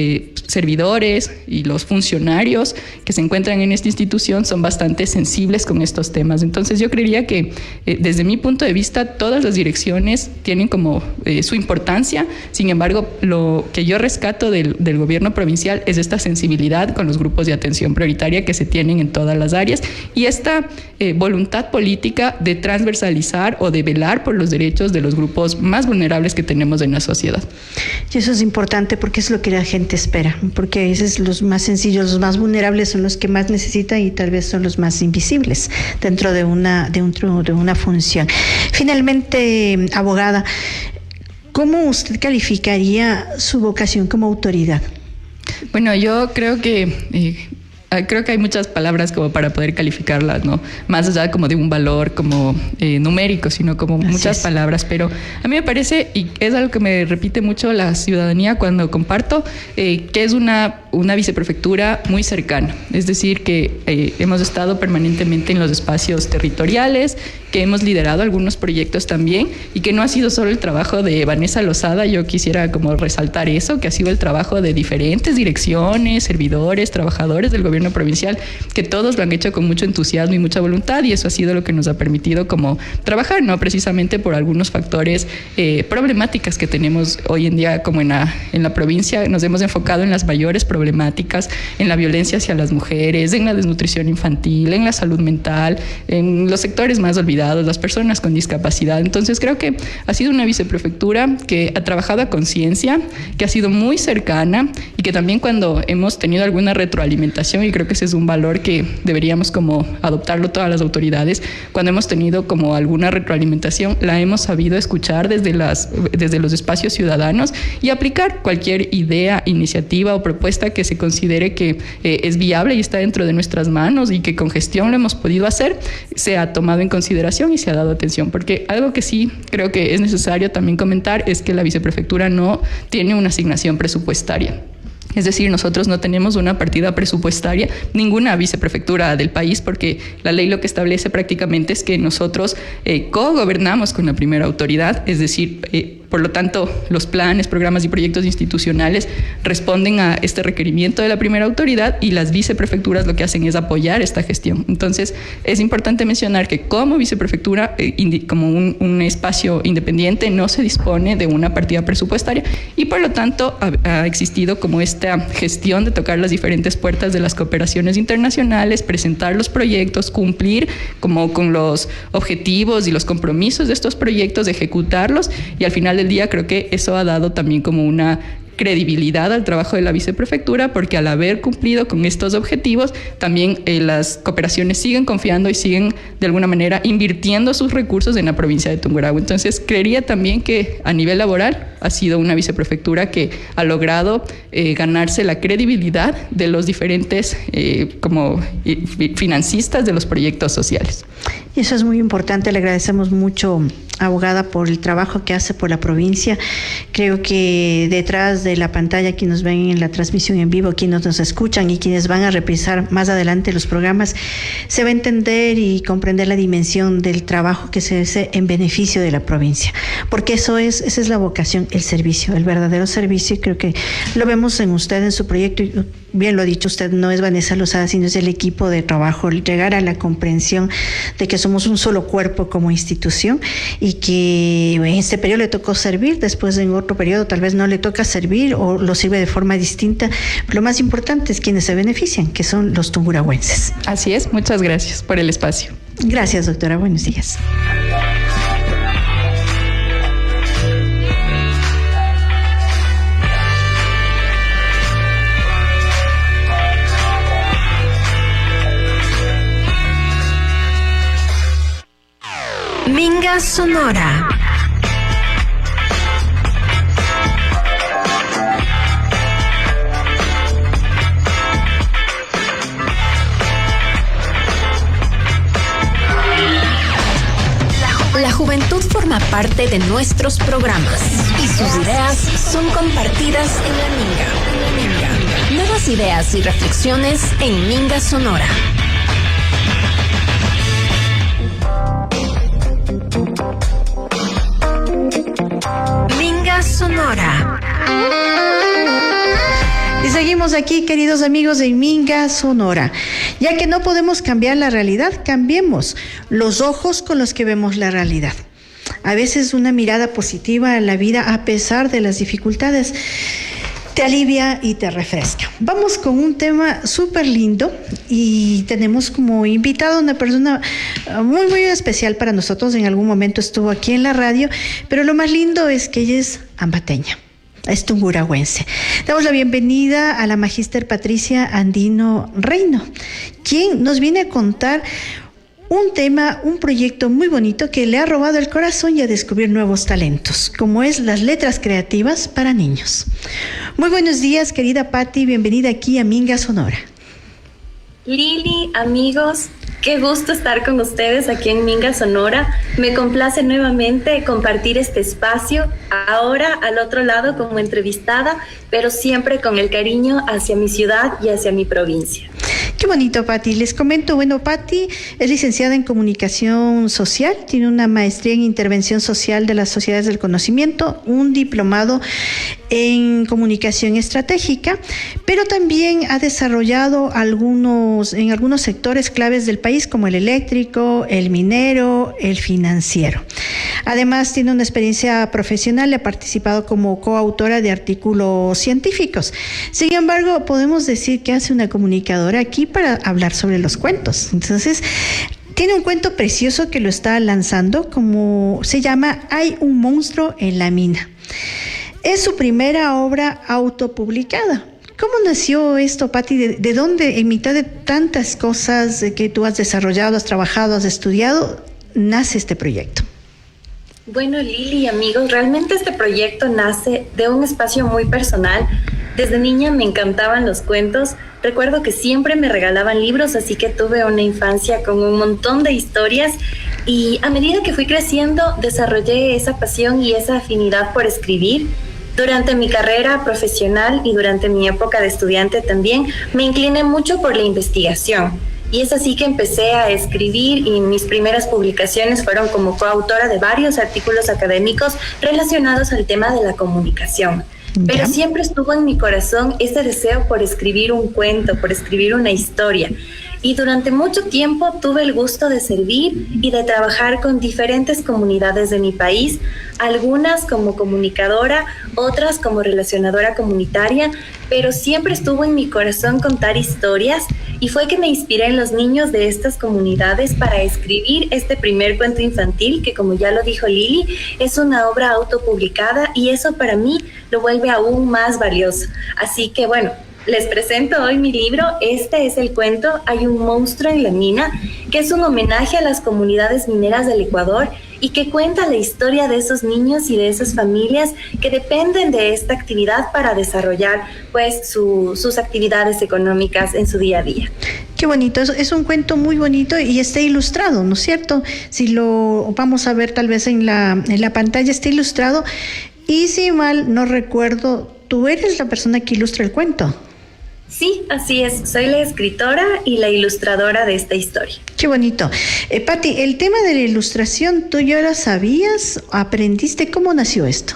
servidores y los funcionarios que se encuentran en esta institución son bastante sensibles con estos temas. Entonces, yo creería que desde mi punto de vista, todas las direcciones tienen como su importancia. Sin embargo, lo que yo rescato del gobierno provincial es esta sensibilidad con los grupos de atención prioritaria que se tienen en todas las áreas y esta voluntad política de transversalizar o de velar por los derechos de los grupos más vulnerables que tenemos en la sociedad. Y eso es importante porque es lo que la gente espera, porque a veces los más sencillos, los más vulnerables son los que más necesitan y tal vez son los más invisibles dentro de una función. Finalmente, abogada, ¿cómo usted calificaría su vocación como autoridad? Bueno, yo creo que hay muchas palabras como para poder calificarlas, ¿no? Más allá como de un valor como numérico, sino como muchas palabras. Pero a mí me parece, y es algo que me repite mucho la ciudadanía cuando comparto, que es una viceprefectura muy cercana. Es decir, que hemos estado permanentemente en los espacios territoriales, que hemos liderado algunos proyectos también y que no ha sido solo el trabajo de Vanessa Lozada. Yo quisiera como resaltar eso, que ha sido el trabajo de diferentes direcciones, servidores, trabajadores del gobierno provincial, que todos lo han hecho con mucho entusiasmo y mucha voluntad, y eso ha sido lo que nos ha permitido como trabajar, ¿no? Precisamente por algunos factores problemáticas que tenemos hoy en día como en la provincia. Nos hemos enfocado en las mayores problemáticas, en la violencia hacia las mujeres, en la desnutrición infantil, en la salud mental, en los sectores más olvidados, las personas con discapacidad. Entonces creo que ha sido una viceprefectura que ha trabajado a conciencia, que ha sido muy cercana y que también cuando hemos tenido alguna retroalimentación, y creo que ese es un valor que deberíamos como adoptarlo todas las autoridades, cuando hemos tenido como alguna retroalimentación, la hemos sabido escuchar desde los espacios ciudadanos y aplicar cualquier idea, iniciativa o propuesta que se considere que es viable y está dentro de nuestras manos y que con gestión lo hemos podido hacer, se ha tomado en consideración y se ha dado atención. Porque algo que sí creo que es necesario también comentar es que la viceprefectura no tiene una asignación presupuestaria. Es decir, nosotros no tenemos una partida presupuestaria, ninguna viceprefectura del país, porque la ley lo que establece prácticamente es que nosotros cogobernamos con la primera autoridad, es decir, por lo tanto, los planes, programas y proyectos institucionales responden a este requerimiento de la primera autoridad y las viceprefecturas lo que hacen es apoyar esta gestión. Entonces, es importante mencionar que como viceprefectura, como un espacio independiente, no se dispone de una partida presupuestaria y por lo tanto ha existido como esta gestión de tocar las diferentes puertas de las cooperaciones internacionales, presentar los proyectos, cumplir como con los objetivos y los compromisos de estos proyectos, ejecutarlos, y al final del día creo que eso ha dado también como una credibilidad al trabajo de la viceprefectura, porque al haber cumplido con estos objetivos, también las cooperaciones siguen confiando y siguen de alguna manera invirtiendo sus recursos en la provincia de Tungurahua. Entonces, creería también que a nivel laboral ha sido una viceprefectura que ha logrado ganarse la credibilidad de los diferentes financistas de los proyectos sociales. Y eso es muy importante. Le agradecemos mucho, abogada, por el trabajo que hace por la provincia. Creo que detrás de la pantalla, quienes ven en la transmisión en vivo, quienes nos escuchan y quienes van a reprisar más adelante los programas, se va a entender y comprender la dimensión del trabajo que se hace en beneficio de la provincia, porque esa es la vocación, el servicio, el verdadero servicio, y creo que lo vemos en usted, en su proyecto, y bien lo ha dicho usted, no es Vanessa Lozada, sino es el equipo de trabajo, llegar a la comprensión de que somos un solo cuerpo como institución y que en este periodo le tocó servir, después en otro periodo tal vez no le toca servir o lo sirve de forma distinta. Lo más importante es quienes se benefician, que son los tungurahuenses. Así es, muchas gracias por el espacio. Gracias, doctora, buenos días. Minga Sonora. La juventud forma parte de nuestros programas y sus ideas son compartidas en la Minga. Nuevas ideas y reflexiones en Minga Sonora. Minga Sonora. Y seguimos aquí, queridos amigos de Minga Sonora. Ya que no podemos cambiar la realidad, cambiemos los ojos con los que vemos la realidad. A veces una mirada positiva a la vida, a pesar de las dificultades, te alivia y te refresca. Vamos con un tema súper lindo y tenemos como invitado a una persona muy, muy especial para nosotros. En algún momento estuvo aquí en la radio, pero lo más lindo es que ella es ambateña, es tungurahüense. Damos la bienvenida a la magíster Patricia Andino Reino, quien nos viene a contar un tema, un proyecto muy bonito que le ha robado el corazón y a descubrir nuevos talentos, como es las letras creativas para niños. Muy buenos días, querida Patti, bienvenida aquí a Minga Sonora. Lili, amigos, qué gusto estar con ustedes aquí en Minga Sonora. Me complace nuevamente compartir este espacio, ahora al otro lado como entrevistada, pero siempre con el cariño hacia mi ciudad y hacia mi provincia. Qué bonito, Patti. Les comento, bueno, Patti es licenciada en Comunicación Social, tiene una maestría en Intervención Social de las Sociedades del Conocimiento, un diplomado en Comunicación Estratégica, pero también ha desarrollado en algunos sectores claves del país, como el eléctrico, el minero, el financiero. Además, tiene una experiencia profesional y ha participado como coautora de artículos científicos. Sin embargo, podemos decir que hace una comunicadora aquí para hablar sobre los cuentos. Entonces, tiene un cuento precioso que lo está lanzando, como se llama Hay un monstruo en la mina. Es su primera obra autopublicada. ¿Cómo nació esto, Patti? ¿De dónde, en mitad de tantas cosas que tú has desarrollado, has trabajado, has estudiado, nace este proyecto? Bueno, Lili y amigos, realmente este proyecto nace de un espacio muy personal. Desde niña me encantaban los cuentos. Recuerdo que siempre me regalaban libros, así que tuve una infancia con un montón de historias y a medida que fui creciendo desarrollé esa pasión y esa afinidad por escribir. Durante mi carrera profesional y durante mi época de estudiante también me incliné mucho por la investigación. Y es así que empecé a escribir y mis primeras publicaciones fueron como coautora de varios artículos académicos relacionados al tema de la comunicación. Pero siempre estuvo en mi corazón ese deseo por escribir un cuento, por escribir una historia. Y durante mucho tiempo tuve el gusto de servir y de trabajar con diferentes comunidades de mi país, algunas como comunicadora, otras como relacionadora comunitaria, pero siempre estuvo en mi corazón contar historias y fue que me inspiré en los niños de estas comunidades para escribir este primer cuento infantil que, como ya lo dijo Lili, es una obra autopublicada y eso para mí lo vuelve aún más valioso. Así que bueno, les presento hoy mi libro. Este es el cuento Hay un monstruo en la mina, que es un homenaje a las comunidades mineras del Ecuador y que cuenta la historia de esos niños y de esas familias que dependen de esta actividad para desarrollar pues sus actividades económicas en su día a día. Qué bonito, es un cuento muy bonito y está ilustrado, ¿no es cierto? Si lo vamos a ver tal vez en la pantalla, está ilustrado. Y si mal no recuerdo, tú eres la persona que ilustra el cuento. Sí, así es. Soy la escritora y la ilustradora de esta historia. Qué bonito. Pati, el tema de la ilustración, ¿tú ya lo sabías? ¿Aprendiste? ¿Cómo nació esto?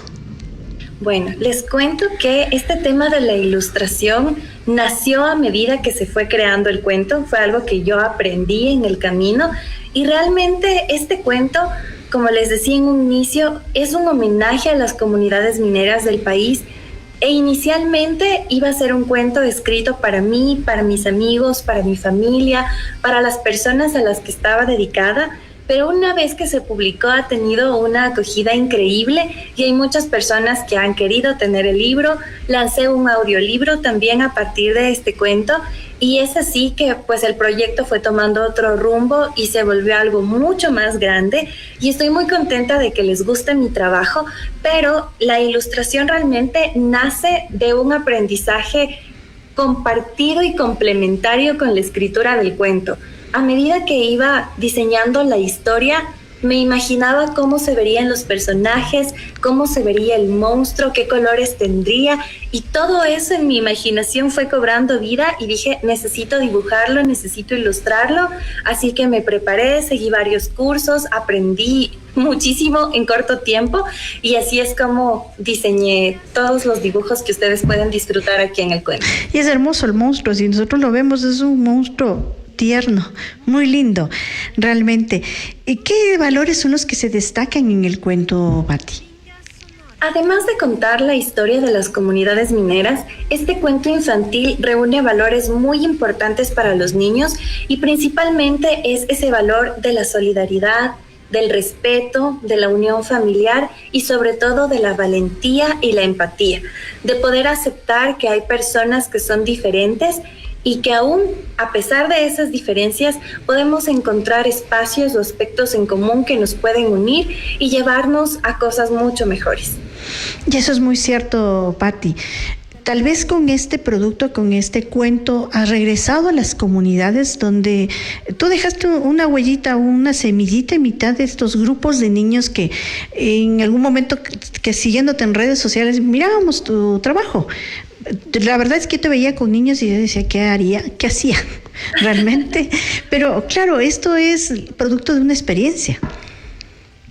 Bueno, les cuento que este tema de la ilustración nació a medida que se fue creando el cuento. Fue algo que yo aprendí en el camino y realmente este cuento, como les decía en un inicio, es un homenaje a las comunidades mineras del país. E inicialmente iba a ser un cuento escrito para mí, para mis amigos, para mi familia, para las personas a las que estaba dedicada, pero una vez que se publicó ha tenido una acogida increíble y hay muchas personas que han querido tener el libro. Lancé un audiolibro también a partir de este cuento y es así que pues el proyecto fue tomando otro rumbo y se volvió algo mucho más grande y estoy muy contenta de que les guste mi trabajo, pero la ilustración realmente nace de un aprendizaje compartido y complementario con la escritura del cuento. A medida que iba diseñando la historia, me imaginaba cómo se verían los personajes, cómo se vería el monstruo, qué colores tendría, y todo eso en mi imaginación fue cobrando vida y dije, necesito dibujarlo, necesito ilustrarlo, así que me preparé, seguí varios cursos, aprendí muchísimo en corto tiempo y así es como diseñé todos los dibujos que ustedes pueden disfrutar aquí en el cuento. Y es hermoso el monstruo, si nosotros lo vemos es un monstruo tierno, muy lindo, realmente. ¿Y qué valores son los que se destacan en el cuento, Pati? Además de contar la historia de las comunidades mineras, este cuento infantil reúne valores muy importantes para los niños y principalmente es ese valor de la solidaridad, del respeto, de la unión familiar y sobre todo de la valentía y la empatía, de poder aceptar que hay personas que son diferentes y que aún, a pesar de esas diferencias, podemos encontrar espacios o aspectos en común que nos pueden unir y llevarnos a cosas mucho mejores. Y eso es muy cierto, Pati. Tal vez con este producto, con este cuento, has regresado a las comunidades donde tú dejaste una huellita, una semillita en mitad de estos grupos de niños que en algún momento, que siguiéndote en redes sociales, mirábamos tu trabajo. La verdad es que yo te veía con niños y yo decía, ¿qué haría? ¿Qué hacía? Realmente. Pero claro, esto es producto de una experiencia.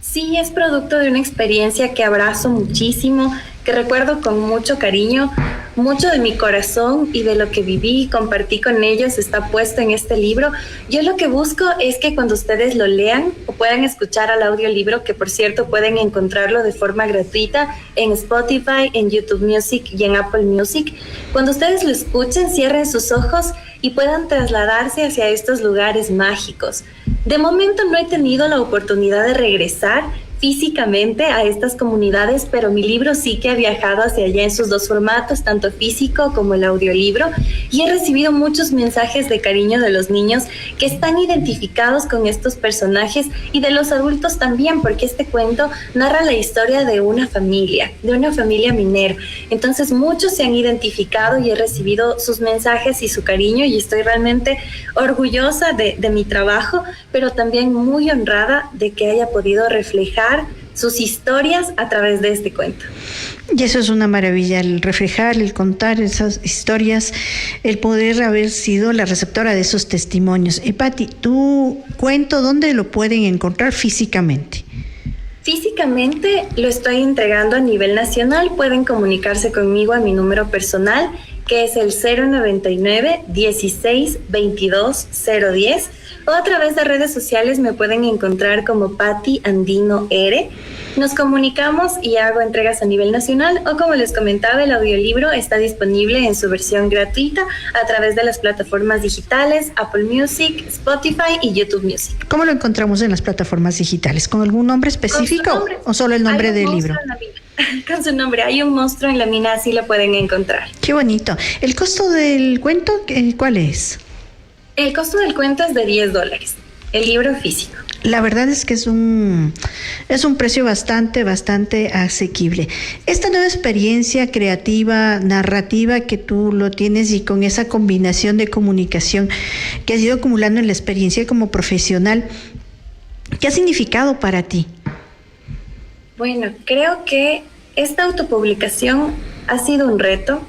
Sí, es producto de una experiencia que abrazo muchísimo, que recuerdo con mucho cariño. Mucho de mi corazón y de lo que viví y compartí con ellos está puesto en este libro. Yo lo que busco es que cuando ustedes lo lean o puedan escuchar al audiolibro, que por cierto pueden encontrarlo de forma gratuita en Spotify, en YouTube Music y en Apple Music, cuando ustedes lo escuchen, cierren sus ojos y puedan trasladarse hacia estos lugares mágicos. De momento no he tenido la oportunidad de regresar físicamente a estas comunidades, pero mi libro sí que ha viajado hacia allá en sus dos formatos, tanto físico como el audiolibro, y he recibido muchos mensajes de cariño de los niños que están identificados con estos personajes y de los adultos también, porque este cuento narra la historia de una familia minera. Entonces muchos se han identificado y he recibido sus mensajes y su cariño y estoy realmente orgullosa de mi trabajo, pero también muy honrada de que haya podido reflejar sus historias a través de este cuento. Y eso es una maravilla, el reflejar, el contar esas historias, el poder haber sido la receptora de esos testimonios. Y Patti, tu cuento, ¿dónde lo pueden encontrar físicamente? Físicamente lo estoy entregando a nivel nacional. Pueden comunicarse conmigo a mi número personal, que es el 099 16 22 010, o a través de redes sociales me pueden encontrar como Patti Andino R. Nos comunicamos y hago entregas a nivel nacional, o como les comentaba, el audiolibro está disponible en su versión gratuita a través de las plataformas digitales Apple Music, Spotify y YouTube Music. ¿Cómo lo encontramos en las plataformas digitales? ¿Con algún nombre específico o solo el nombre del libro? Con su nombre, hay un monstruo en la mina, así lo pueden encontrar. Qué bonito. ¿El costo del cuento cuál es? El costo del cuento es de $10, el libro físico. La verdad es que es un precio bastante asequible. Esta nueva experiencia creativa, narrativa que tú lo tienes, y con esa combinación de comunicación que has ido acumulando en la experiencia como profesional, ¿qué ha significado para ti? Bueno, creo que esta autopublicación ha sido un reto.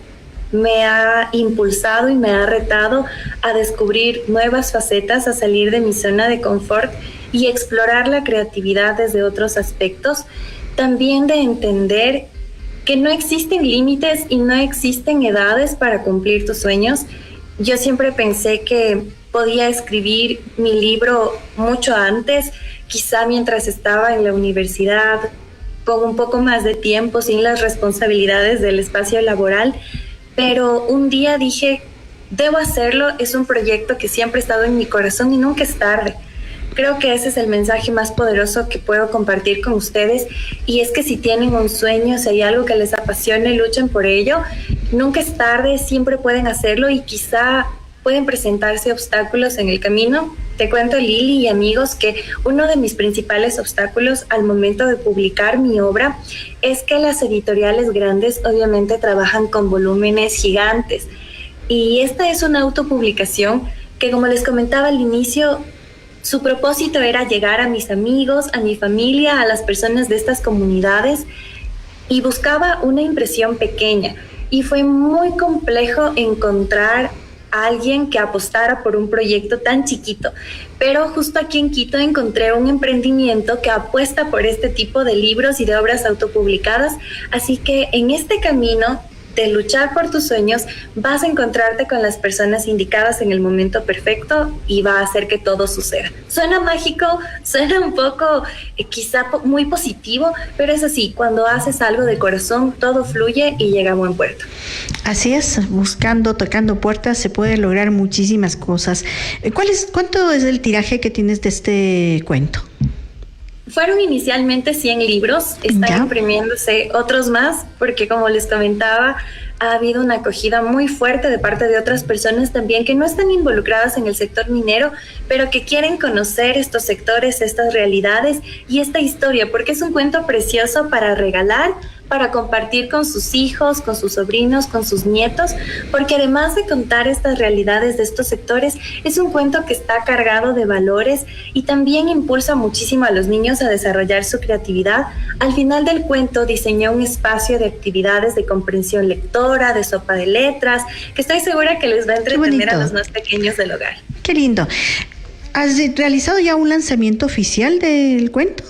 Me ha impulsado y me ha retado a descubrir nuevas facetas, a salir de mi zona de confort y explorar la creatividad desde otros aspectos. También de entender que no existen límites y no existen edades para cumplir tus sueños. Yo siempre pensé que podía escribir mi libro mucho antes, quizá mientras estaba en la universidad, con un poco más de tiempo, sin las responsabilidades del espacio laboral. Pero un día dije, debo hacerlo, es un proyecto que siempre ha estado en mi corazón y nunca es tarde. Creo que ese es el mensaje más poderoso que puedo compartir con ustedes, y es que si tienen un sueño, si hay algo que les apasione, luchen por ello. Nunca es tarde, siempre pueden hacerlo, y quizá pueden presentarse obstáculos en el camino. Te cuento, Lili y amigos, que uno de mis principales obstáculos al momento de publicar mi obra es que las editoriales grandes obviamente trabajan con volúmenes gigantes, y esta es una autopublicación que, como les comentaba al inicio, su propósito era llegar a mis amigos, a mi familia, a las personas de estas comunidades, y buscaba una impresión pequeña, y fue muy complejo encontrar a alguien que apostara por un proyecto tan chiquito. Pero justo aquí en Quito encontré un emprendimiento que apuesta por este tipo de libros y de obras autopublicadas, así que en este camino de luchar por tus sueños vas a encontrarte con las personas indicadas en el momento perfecto, y va a hacer que todo suceda. Suena mágico, suena un poco quizá muy positivo, pero es así: cuando haces algo de corazón, todo fluye y llega a buen puerto. Así es, buscando, tocando puertas, se puede lograr muchísimas cosas. ¿Cuánto es el tiraje que tienes de este cuento? Fueron inicialmente 100 libros, están imprimiéndose otros más, porque como les comentaba, ha habido una acogida muy fuerte de parte de otras personas también que no están involucradas en el sector minero, pero que quieren conocer estos sectores, estas realidades y esta historia, porque es un cuento precioso para regalar, para compartir con sus hijos, con sus sobrinos, con sus nietos, porque además de contar estas realidades de estos sectores, es un cuento que está cargado de valores y también impulsa muchísimo a los niños a desarrollar su creatividad. Al final del cuento diseñó un espacio de actividades de comprensión lectora, de sopa de letras, que estoy segura que les va a entretener a los más pequeños del hogar. Qué lindo. ¿Has realizado ya un lanzamiento oficial del cuento?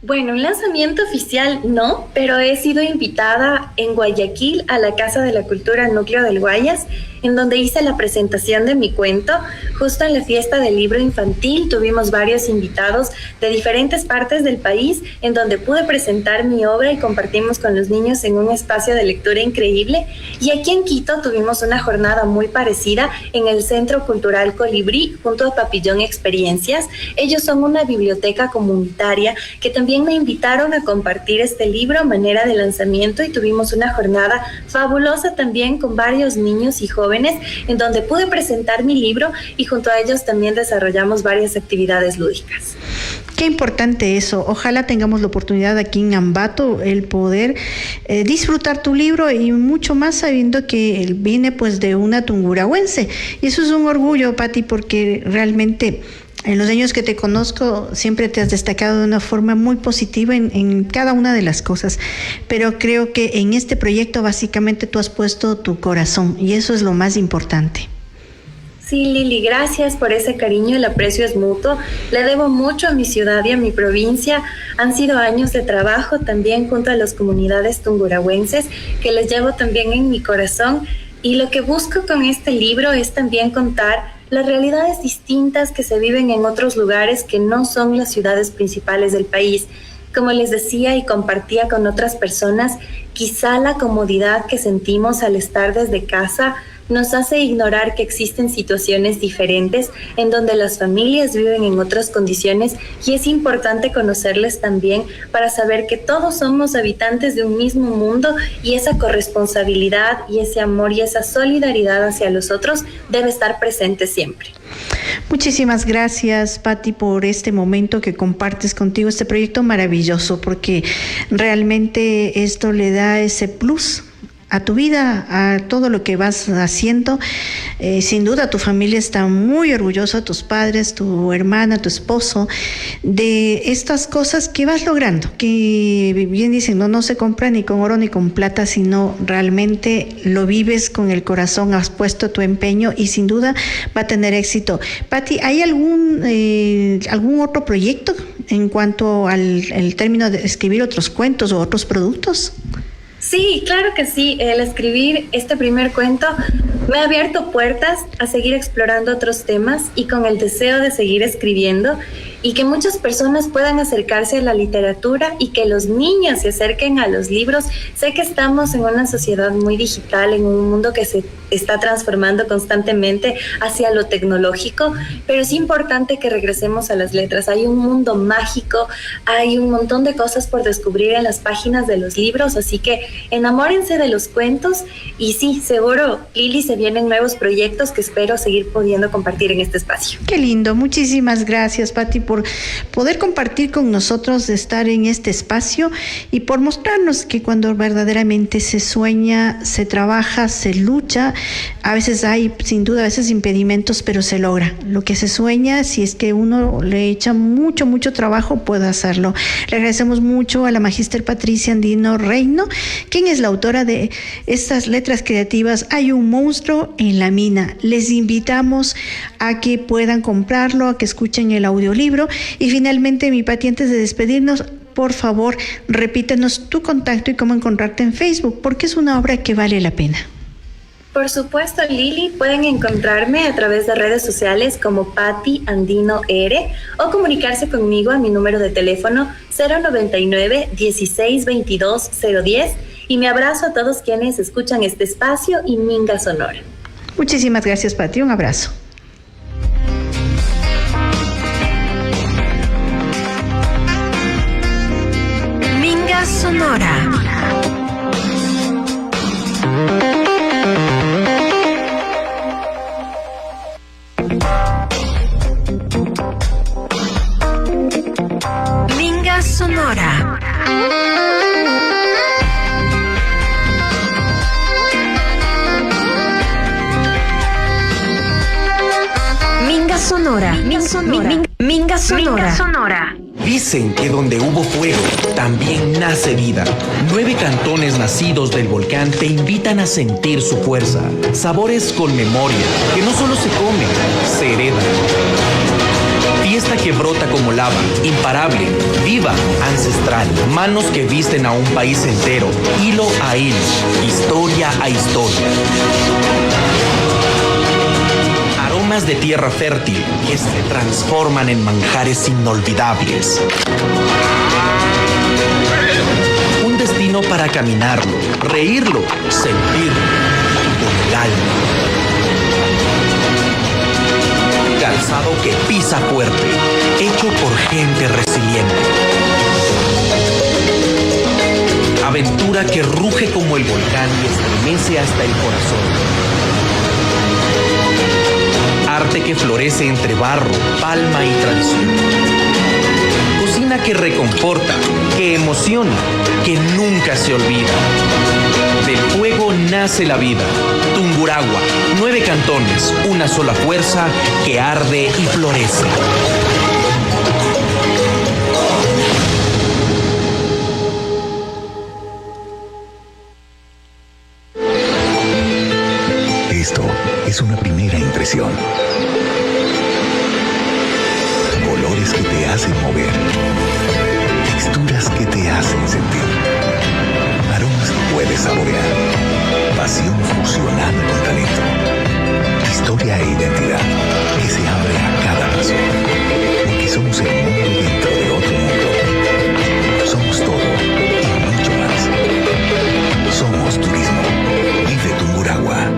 Bueno, un lanzamiento oficial no, pero he sido invitada en Guayaquil a la Casa de la Cultura Núcleo del Guayas, en donde hice la presentación de mi cuento. Justo en la fiesta del libro infantil tuvimos varios invitados de diferentes partes del país, en donde pude presentar mi obra y compartimos con los niños en un espacio de lectura increíble. Y aquí en Quito tuvimos una jornada muy parecida en el Centro Cultural Colibrí junto a Papillón Experiencias. Ellos son una biblioteca comunitaria que también me invitaron a compartir este libro a manera de lanzamiento, y tuvimos una jornada fabulosa también con varios niños y jóvenes, en donde pude presentar mi libro y junto a ellos también desarrollamos varias actividades lúdicas. Qué importante eso. Ojalá tengamos la oportunidad aquí en Ambato el poder disfrutar tu libro, y mucho más sabiendo que él viene pues de una tungurahuense. Y eso es un orgullo, Patti, porque realmente En los años que te conozco, siempre te has destacado de una forma muy positiva en cada una de las cosas, pero creo que en este proyecto básicamente tú has puesto tu corazón y eso es lo más importante. Sí, Lili, gracias por ese cariño, el aprecio es mutuo. Le debo mucho a mi ciudad y a mi provincia. Han sido años de trabajo también junto a las comunidades tungurahuenses que les llevo también en mi corazón. Y lo que busco con este libro es también contar las realidades distintas que se viven en otros lugares que no son las ciudades principales del país. Como les decía y compartía con otras personas, quizá la comodidad que sentimos al estar desde casa nos hace ignorar que existen situaciones diferentes en donde las familias viven en otras condiciones y es importante conocerles también para saber que todos somos habitantes de un mismo mundo y esa corresponsabilidad y ese amor y esa solidaridad hacia los otros debe estar presente siempre. Muchísimas gracias, Patti, por este momento que compartes contigo, este proyecto maravilloso, porque realmente esto le da ese plus a tu vida, a todo lo que vas haciendo. Sin duda tu familia está muy orgullosa, tus padres, tu hermana, tu esposo, de estas cosas que vas logrando, que bien dicen, no se compra ni con oro ni con plata, sino realmente lo vives con el corazón, has puesto tu empeño y sin duda va a tener éxito. Patti, ¿hay algún otro proyecto en cuanto al término de escribir otros cuentos o otros productos? Sí, claro que sí. El escribir este primer cuento me ha abierto puertas a seguir explorando otros temas y con el deseo de seguir escribiendo y que muchas personas puedan acercarse a la literatura y que los niños se acerquen a los libros. Sé que estamos en una sociedad muy digital, en un mundo que se está transformando constantemente hacia lo tecnológico, pero es importante que regresemos a las letras. Hay un mundo mágico, hay un montón de cosas por descubrir en las páginas de los libros, así que enamórense de los cuentos y sí, seguro, Lili, se vienen nuevos proyectos que espero seguir pudiendo compartir en este espacio. Qué lindo, muchísimas gracias, Patti, por poder compartir con nosotros, estar en este espacio y por mostrarnos que cuando verdaderamente se sueña, se trabaja, se lucha, a veces hay, sin duda, a veces impedimentos, pero se logra. Lo que se sueña, si es que uno le echa mucho trabajo, puede hacerlo. Le agradecemos mucho a la magíster Patricia Andino Reino, quien es la autora de estas letras creativas Hay un monstruo en la mina. Les invitamos a que puedan comprarlo, a que escuchen el audiolibro. Y finalmente, mi Patti, antes de despedirnos, por favor, repítenos tu contacto y cómo encontrarte en Facebook, porque es una obra que vale la pena. Por supuesto, Lili, pueden encontrarme a través de redes sociales como Patti Andino R o comunicarse conmigo a mi número de teléfono 099 16 22 010 y me abrazo a todos quienes escuchan este espacio y Minga Sonora. Muchísimas gracias, Patti, un abrazo. Minga Sonora. Minga Sonora. Minga Sonora. Minga Sonora. Dicen que donde hubo fuego, también nace vida. 9 cantones nacidos del volcán te invitan a sentir su fuerza. Sabores con memoria, que no solo se comen, se heredan. Fiesta que brota como lava, imparable, viva, ancestral. Manos que visten a un país entero, hilo a hilo, historia a historia. Aromas de tierra fértil que se transforman en manjares inolvidables. Un destino para caminarlo, reírlo, sentirlo con el alma. Calzado que pisa fuerte, hecho por gente resiliente. Aventura que ruge como el volcán y estremece hasta el corazón. Arte que florece entre barro, palma y tradición. Cocina que reconforta, que emociona, que nunca se olvida. Del fuego nace la vida. Tungurahua, 9 cantones, una sola fuerza que arde y florece. Esto es una primera impresión. Colores que te hacen mover. Texturas que te hacen sentir. Aromas que puedes saborear. Pasión fusionada con talento. Historia e identidad que se abre a cada paso. Porque somos el mundo dentro de otro mundo. Somos todo y mucho más. Somos turismo. Vive Tungurahua.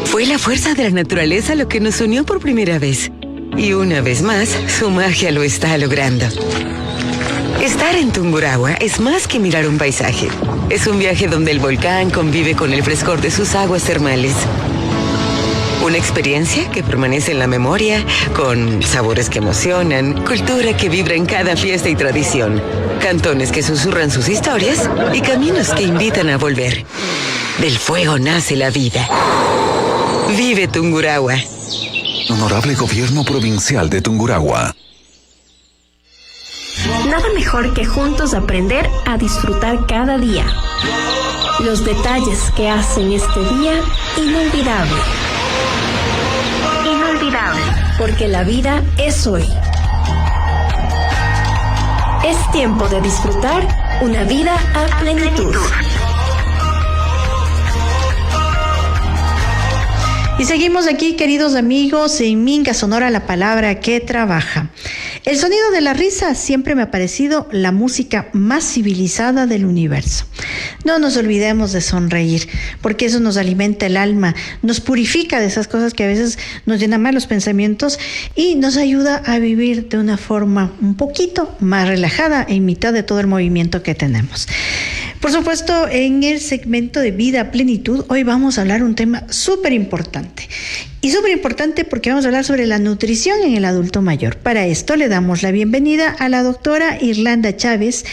Fue la fuerza de la naturaleza lo que nos unió por primera vez. Y una vez más, su magia lo está logrando. Estar en Tungurahua es más que mirar un paisaje. Es un viaje donde el volcán convive con el frescor de sus aguas termales. Una experiencia que permanece en la memoria, con sabores que emocionan, cultura que vibra en cada fiesta y tradición, cantones que susurran sus historias y caminos que invitan a volver. Del fuego nace la vida. Vive Tungurahua. Honorable Gobierno Provincial de Tungurahua. Nada mejor que juntos aprender a disfrutar cada día. Los detalles que hacen este día inolvidable. Inolvidable. Porque la vida es hoy. Es tiempo de disfrutar una vida a plenitud. Y seguimos aquí, queridos amigos, en Minga Sonora, la palabra que trabaja. El sonido de la risa siempre me ha parecido la música más civilizada del universo. No nos olvidemos de sonreír, porque eso nos alimenta el alma, nos purifica de esas cosas que a veces nos llenan mal los pensamientos y nos ayuda a vivir de una forma un poquito más relajada en mitad de todo el movimiento que tenemos. Por supuesto, en el segmento de Vida a Plenitud, hoy vamos a hablar un tema súper importante. Y súper importante porque vamos a hablar sobre la nutrición en el adulto mayor. Para esto le damos la bienvenida a la doctora Irlanda Chávez,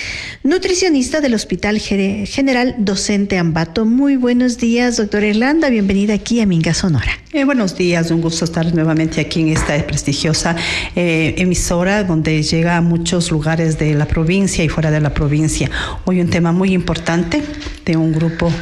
nutricionista del Hospital General Docente Ambato. Muy buenos días, doctora Irlanda. Bienvenida aquí a Minga Sonora. Buenos días, un gusto estar nuevamente aquí en esta prestigiosa emisora donde llega a muchos lugares de la provincia y fuera de la provincia. Hoy un tema muy importante de un grupo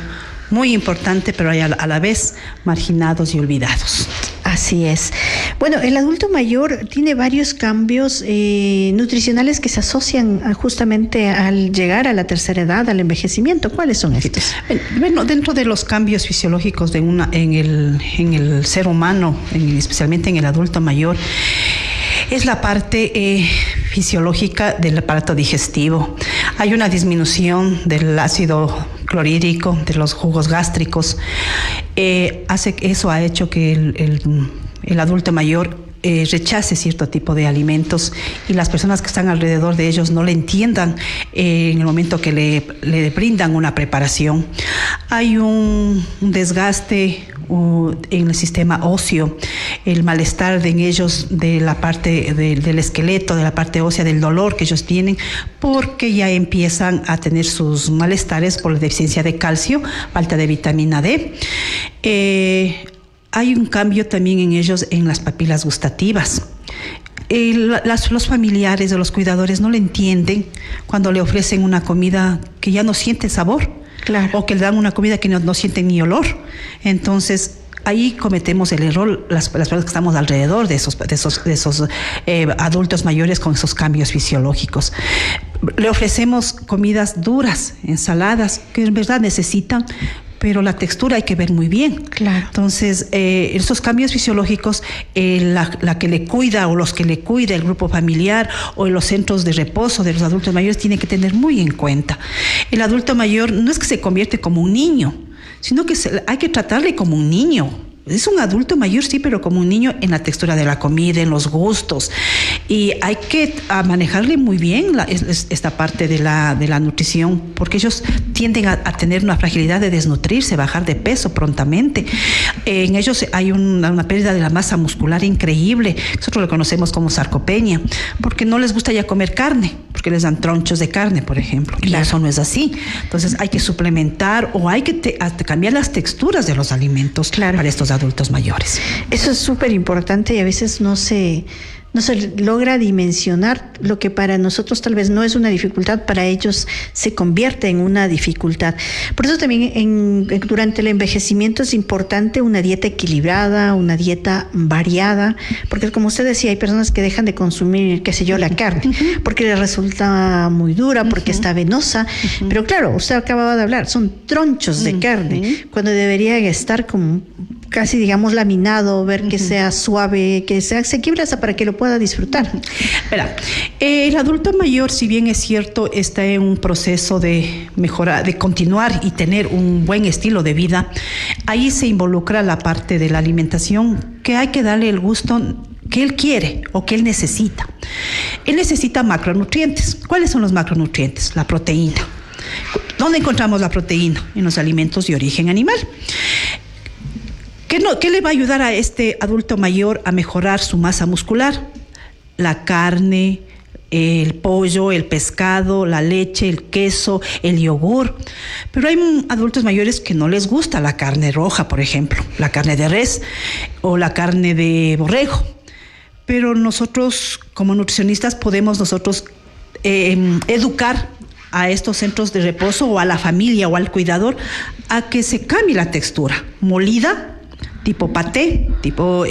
muy importante, pero a la vez marginados y olvidados. Así es. Bueno, el adulto mayor tiene varios cambios nutricionales que se asocian justamente al llegar a la tercera edad, al envejecimiento. ¿Cuáles son estos? Bueno, dentro de los cambios fisiológicos en el ser humano, especialmente en el adulto mayor, es la parte fisiológica del aparato digestivo. Hay una disminución del ácido clorhídrico, de los jugos gástricos. Eso ha hecho que el adulto mayor rechace cierto tipo de alimentos y las personas que están alrededor de ellos no le entiendan en el momento que le brindan una preparación. Hay un desgaste en el sistema óseo, el malestar en ellos de la parte del esqueleto, de la parte ósea, del dolor que ellos tienen, porque ya empiezan a tener sus malestares por la deficiencia de calcio, falta de vitamina D. Hay un cambio también en ellos en las papilas gustativas. Los familiares o los cuidadores no le entienden cuando le ofrecen una comida que ya no siente sabor. Claro. O que le dan una comida que no sienten ni olor. Entonces, ahí cometemos el error las personas que estamos alrededor de esos adultos mayores con esos cambios fisiológicos. Le ofrecemos comidas duras, ensaladas, que en verdad necesitan, pero la textura hay que ver muy bien. Claro. Entonces, esos cambios fisiológicos, la que le cuida o los que le cuida el grupo familiar o en los centros de reposo de los adultos mayores tienen que tener muy en cuenta. El adulto mayor no es que se convierte como un niño, sino que hay que tratarle como un niño. Es un adulto mayor, sí, pero como un niño en la textura de la comida, en los gustos. Y hay que manejarle muy bien esta parte de la nutrición, porque ellos tienden a tener una fragilidad de desnutrirse, bajar de peso prontamente. En ellos hay una pérdida de la masa muscular increíble. Nosotros lo conocemos como sarcopenia, porque no les gusta ya comer carne, porque les dan tronchos de carne, por ejemplo. Claro. Y eso no es así. Entonces hay que suplementar o hay que cambiar las texturas de los alimentos para estos adultos mayores. Eso es súper importante y a veces no se logra dimensionar lo que para nosotros tal vez no es una dificultad, para ellos se convierte en una dificultad. Por eso también durante el envejecimiento es importante una dieta equilibrada, una dieta variada, porque como usted decía, hay personas que dejan de consumir, qué sé yo, la carne, porque les resulta muy dura, porque está venosa, pero claro, usted acababa de hablar, son tronchos de carne, cuando deberían estar como casi, digamos, laminado, ver que sea suave, que sea asequible hasta para que lo pueda disfrutar. Espera, el adulto mayor, si bien es cierto, está en un proceso de mejorar, de continuar y tener un buen estilo de vida, ahí se involucra la parte de la alimentación, que hay que darle el gusto que él quiere o que él necesita. Él necesita macronutrientes. ¿Cuáles son los macronutrientes? La proteína. ¿Dónde encontramos la proteína? En los alimentos de origen animal. ¿Qué le va a ayudar a este adulto mayor a mejorar su masa muscular? La carne, el pollo, el pescado, la leche, el queso, el yogur. Pero hay adultos mayores que no les gusta la carne roja, por ejemplo, la carne de res o la carne de borrego. Pero nosotros, como nutricionistas, podemos educar a estos centros de reposo o a la familia o al cuidador a que se cambie la textura. Molida, tipo paté, tipo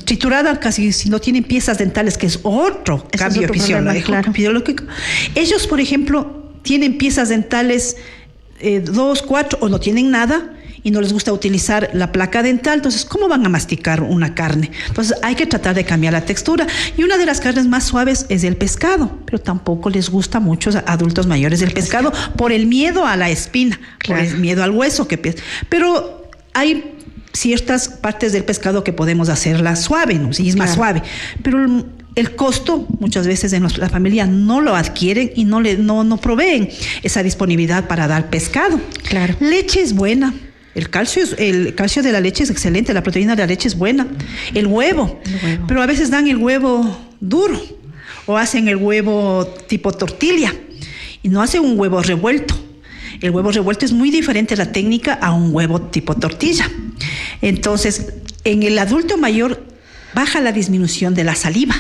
triturada, casi si no tienen piezas dentales, que es otro cambio fisiológico. Ellos, por ejemplo, tienen piezas dentales 2, 4 o no tienen nada y no les gusta utilizar la placa dental. Entonces, ¿cómo van a masticar una carne? Entonces, hay que tratar de cambiar la textura. Y una de las carnes más suaves es el pescado, pero tampoco les gusta mucho a adultos mayores el pescado por el miedo a la espina, por el miedo al hueso. Pero hay ciertas partes del pescado que podemos hacerla suave, ¿no? Sí, es más suave, pero el costo muchas veces en la familia no lo adquieren y no proveen esa disponibilidad para dar pescado. Claro. Leche es buena. El calcio de la leche es excelente, la proteína de la leche es buena. El huevo. Pero a veces dan el huevo duro o hacen el huevo tipo tortilla y no hacen un huevo revuelto. El huevo revuelto es muy diferente la técnica a un huevo tipo tortilla. Entonces, en el adulto mayor baja la disminución de la saliva.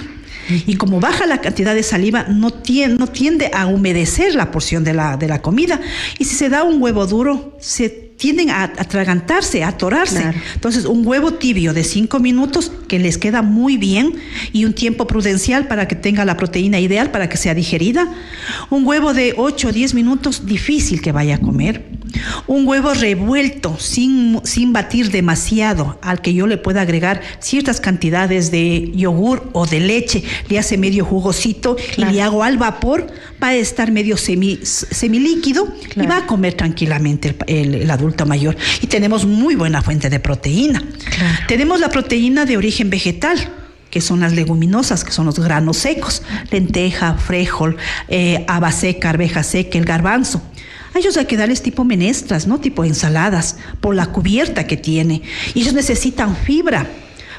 Y como baja la cantidad de saliva, no tiende a humedecer la porción de la comida. Y si se da un huevo duro, se tienden a atragantarse, a atorarse. Claro. Entonces, un huevo tibio de 5 minutos que les queda muy bien y un tiempo prudencial para que tenga la proteína ideal para que sea digerida. Un huevo de 8 o 10 minutos, difícil que vaya a comer. Un huevo revuelto, sin batir demasiado, al que yo le pueda agregar ciertas cantidades de yogur o de leche, le hace medio jugosito y le hago al vapor, va a estar medio semilíquido y va a comer tranquilamente el adulto mayor. Y tenemos muy buena fuente de proteína. Tenemos la proteína de origen vegetal, que son las leguminosas, que son los granos secos, lenteja, frijol, haba seca, arveja seca, el garbanzo. A ellos hay que darles tipo menestras, ¿no? Tipo ensaladas, por la cubierta que tiene. Y ellos necesitan fibra.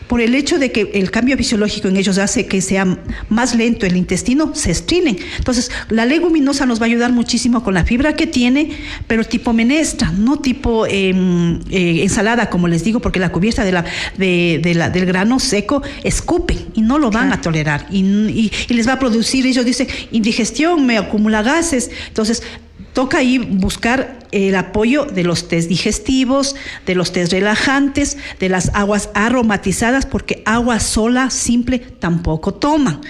Por el hecho de que el cambio fisiológico en ellos hace que sea más lento el intestino, se estrinen. Entonces, la leguminosa nos va a ayudar muchísimo con la fibra que tiene, pero tipo menestra, no tipo ensalada, como les digo, porque la cubierta del grano seco escupe y no lo van a tolerar. Y les va a producir, ellos dicen, indigestión, me acumula gases. Entonces, toca ahí buscar el apoyo de los tés digestivos, de los tés relajantes, de las aguas aromatizadas, porque agua sola, simple, tampoco toman.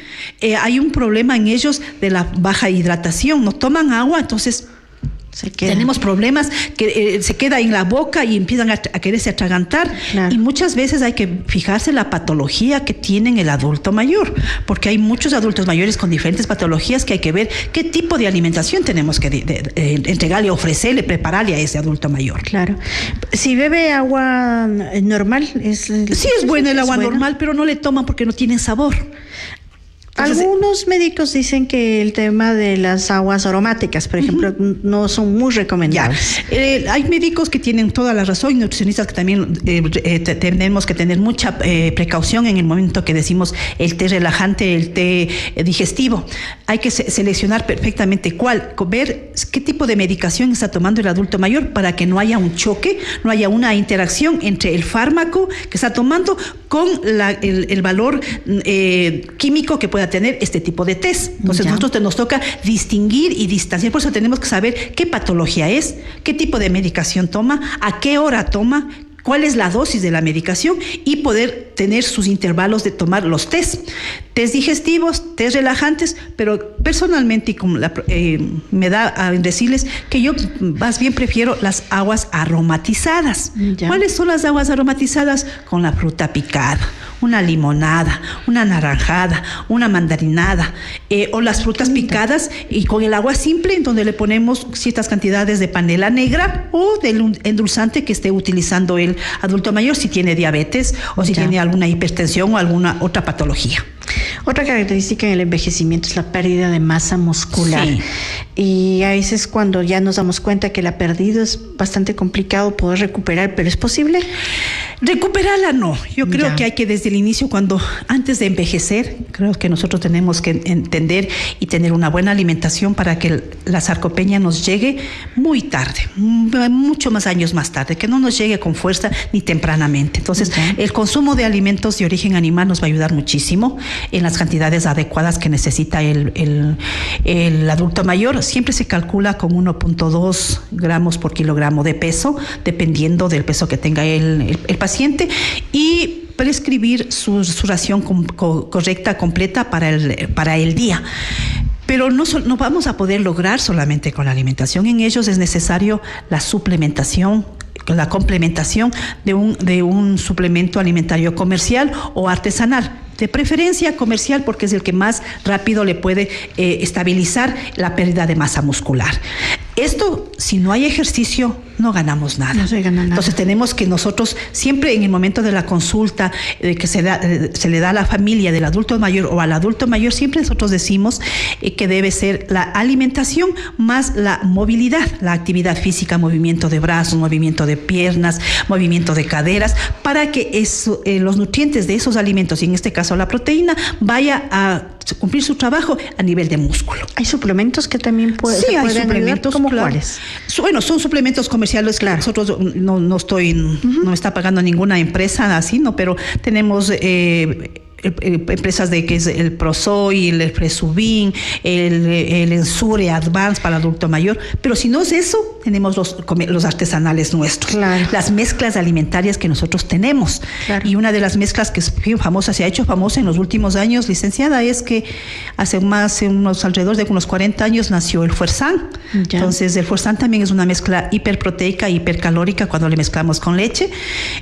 Hay un problema en ellos de la baja hidratación, no toman agua, entonces Tenemos problemas que se queda en la boca y empiezan a quererse atragantar. Claro. Y muchas veces hay que fijarse la patología que tienen el adulto mayor, porque hay muchos adultos mayores con diferentes patologías que hay que ver qué tipo de alimentación tenemos que entregarle, ofrecerle, prepararle a ese adulto mayor. Claro. Si bebe agua normal, sí es buena el agua normal, pero no le toman porque no tienen sabor. Entonces, algunos médicos dicen que el tema de las aguas aromáticas, por ejemplo, no son muy recomendables. Hay médicos que tienen toda la razón y nutricionistas que también tenemos que tener mucha precaución en el momento que decimos el té relajante, el té digestivo. Hay que seleccionar perfectamente ver qué tipo de medicación está tomando el adulto mayor para que no haya un choque, no haya una interacción entre el fármaco que está tomando con el valor químico que pueda tener este tipo de test. Entonces nosotros nos toca distinguir y distanciar, por eso tenemos que saber qué patología es, qué tipo de medicación toma, a qué hora toma, cuál es la dosis de la medicación y poder tener sus intervalos de tomar los test digestivos, test relajantes, pero personalmente me da a decirles que yo más bien prefiero las aguas aromatizadas. ¿Cuáles son las aguas aromatizadas? Con la fruta picada, una limonada, una naranjada, una mandarinada, o las frutas picadas y con el agua simple en donde le ponemos ciertas cantidades de panela negra o del endulzante que esté utilizando el adulto mayor si tiene diabetes o si tiene alguna hipertensión o alguna otra patología. Otra característica en el envejecimiento es la pérdida de masa muscular. Sí. Y a veces cuando ya nos damos cuenta que la perdido es bastante complicado poder recuperar, pero ¿es posible? Recuperarla no. Yo creo que hay que desde el inicio, antes de envejecer, creo que nosotros tenemos que entender y tener una buena alimentación para que la sarcopenia nos llegue muy tarde, mucho más años más tarde, que no nos llegue con fuerza ni tempranamente. Entonces, el consumo de alimentos de origen animal nos va a ayudar muchísimo en las cantidades adecuadas que necesita el adulto mayor. Siempre se calcula con 1.2 gramos por kilogramo de peso, dependiendo del peso que tenga el paciente, y prescribir su ración correcta, completa para el día. Pero no vamos a poder lograr solamente con la alimentación. En ellos es necesario la suplementación, la complementación de un suplemento alimentario comercial o artesanal. De preferencia comercial porque es el que más rápido le puede estabilizar la pérdida de masa muscular. Esto, si no hay ejercicio, no ganamos nada. No se gana nada. Entonces tenemos que nosotros siempre en el momento de la consulta que se le da a la familia del adulto mayor o al adulto mayor, siempre nosotros decimos que debe ser la alimentación más la movilidad, la actividad física, movimiento de brazos, movimiento de piernas, movimiento de caderas, para que los nutrientes de esos alimentos, y en este caso la proteína, vaya a cumplir su trabajo a nivel de músculo. ¿Hay suplementos que también pueden hay suplementos, ¿Cómo cuáles? Bueno, son suplementos comerciales, claro. Nosotros no me está pagando ninguna empresa así, ¿no? Pero tenemos empresas de que es el Prosoy, el Fresubin, el Ensure Advance para adulto mayor, pero si no es eso, tenemos los artesanales nuestros, las mezclas alimentarias que nosotros tenemos. Y una de las mezclas que es famosa, se ha hecho famosa en los últimos años, licenciada, es que alrededor de unos 40 años nació el Fuersan. Entonces el Fuersan también es una mezcla hiperproteica, hipercalórica cuando le mezclamos con leche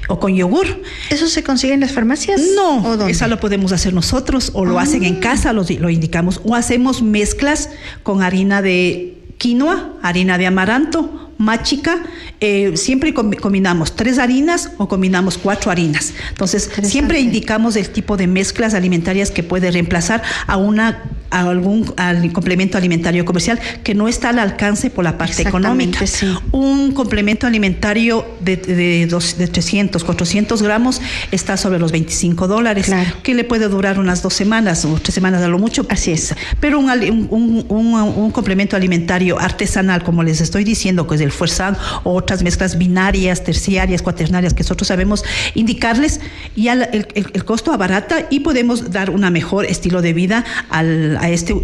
o con yogur. ¿Eso se consigue en las farmacias? No, esa lo podemos hacer nosotros o lo hacen en casa, lo indicamos, o hacemos mezclas con harina de quinoa, harina de amaranto, machica, siempre combinamos 3 harinas o combinamos 4 harinas. Entonces, siempre indicamos el tipo de mezclas alimentarias que puede reemplazar a algún complemento alimentario comercial que no está al alcance por la parte económica. Sí. Un complemento alimentario de 300, 400 gramos está sobre los $25, que le puede durar unas 2 semanas o 3 semanas a lo mucho. Así es. Pero un complemento alimentario artesanal, como les estoy diciendo, que es el Fuersan o otras mezclas binarias, terciarias, cuaternarias que nosotros sabemos indicarles, ya el costo abarata y podemos dar un mejor estilo de vida al a este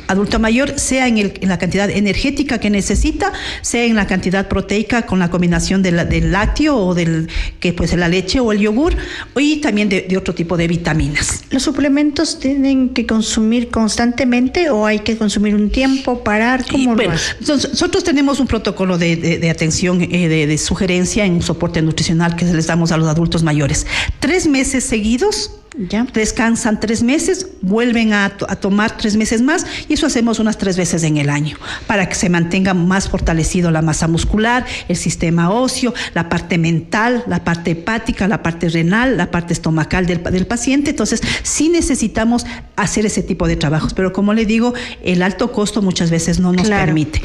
adulto mayor, sea en la cantidad energética que necesita, sea en la cantidad proteica con la combinación del lácteo o que puede ser la leche o el yogur, y también de otro tipo de vitaminas. ¿Los suplementos tienen que consumir constantemente o hay que consumir un tiempo, parar? ¿Cómo lo hacen? Nosotros tenemos un protocolo de atención, de sugerencia en soporte nutricional que les damos a los adultos mayores. 3 meses seguidos. Ya. Descansan 3 meses, vuelven a tomar 3 meses más, y eso hacemos unas 3 veces en el año para que se mantenga más fortalecido la masa muscular, el sistema óseo, la parte mental, la parte hepática, la parte renal, la parte estomacal del paciente. Entonces sí necesitamos hacer ese tipo de trabajos, pero como le digo, el alto costo muchas veces no nos permite.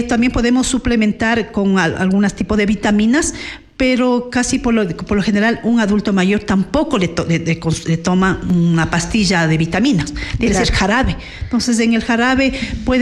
También podemos suplementar con algunos tipos de vitaminas, pero casi por lo general un adulto mayor tampoco le toma una pastilla de vitaminas, debe ser jarabe. Entonces en el jarabe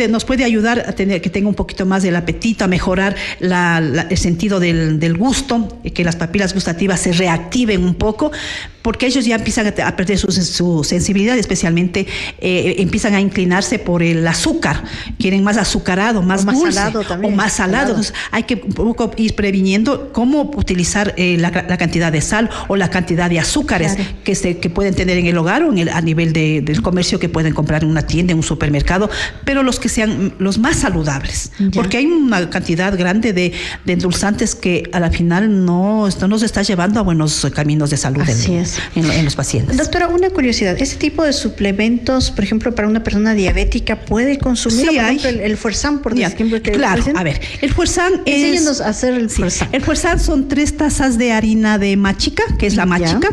nos puede ayudar a que tenga un poquito más del apetito, a mejorar el sentido del gusto, que las papilas gustativas se reactiven un poco, porque ellos ya empiezan a perder su sensibilidad, especialmente empiezan a inclinarse por el azúcar, quieren más azucarado, más dulce, salado también, o más salado. Entonces hay que un poco ir previniendo cómo utilizar la cantidad de sal o la cantidad de azúcares que pueden tener en el hogar o a nivel del comercio, que pueden comprar en una tienda, en un supermercado, pero los que sean los más saludables, porque hay una cantidad grande de endulzantes que a la final no nos está llevando a buenos caminos de salud. Así es. En los pacientes. Doctora, una curiosidad, ¿ese tipo de suplementos, por ejemplo, para una persona diabética, puede consumir? Sí, por ejemplo, el Fuersan, por ejemplo. Claro, a ver, el Fuersan es... Enséñanos a hacer el Fuersan. El Fuersan son 3 tazas de harina de machica, que es la machica,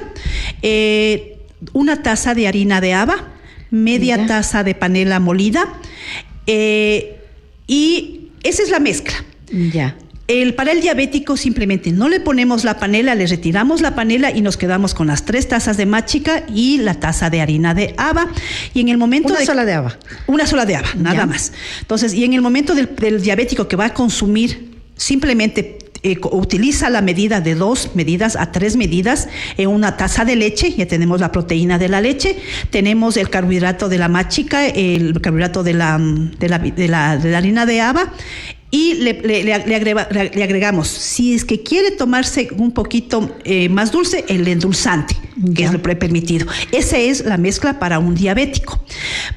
1 taza de harina de haba, media taza de panela molida, y esa es la mezcla. Ya. Para el diabético simplemente no le ponemos la panela, le retiramos la panela y nos quedamos con las 3 tazas de machica y la taza de harina de haba. Y en el momento Una sola de haba, nada más. Entonces, y en el momento del diabético que va a consumir, simplemente utiliza la medida de 2 medidas a 3 medidas en una taza de leche. Ya tenemos la proteína de la leche, tenemos el carbohidrato de la machica, el carbohidrato de la harina de haba, y le agregamos, si es que quiere tomarse un poquito más dulce, el endulzante, que es lo permitido. Esa es la mezcla para un diabético.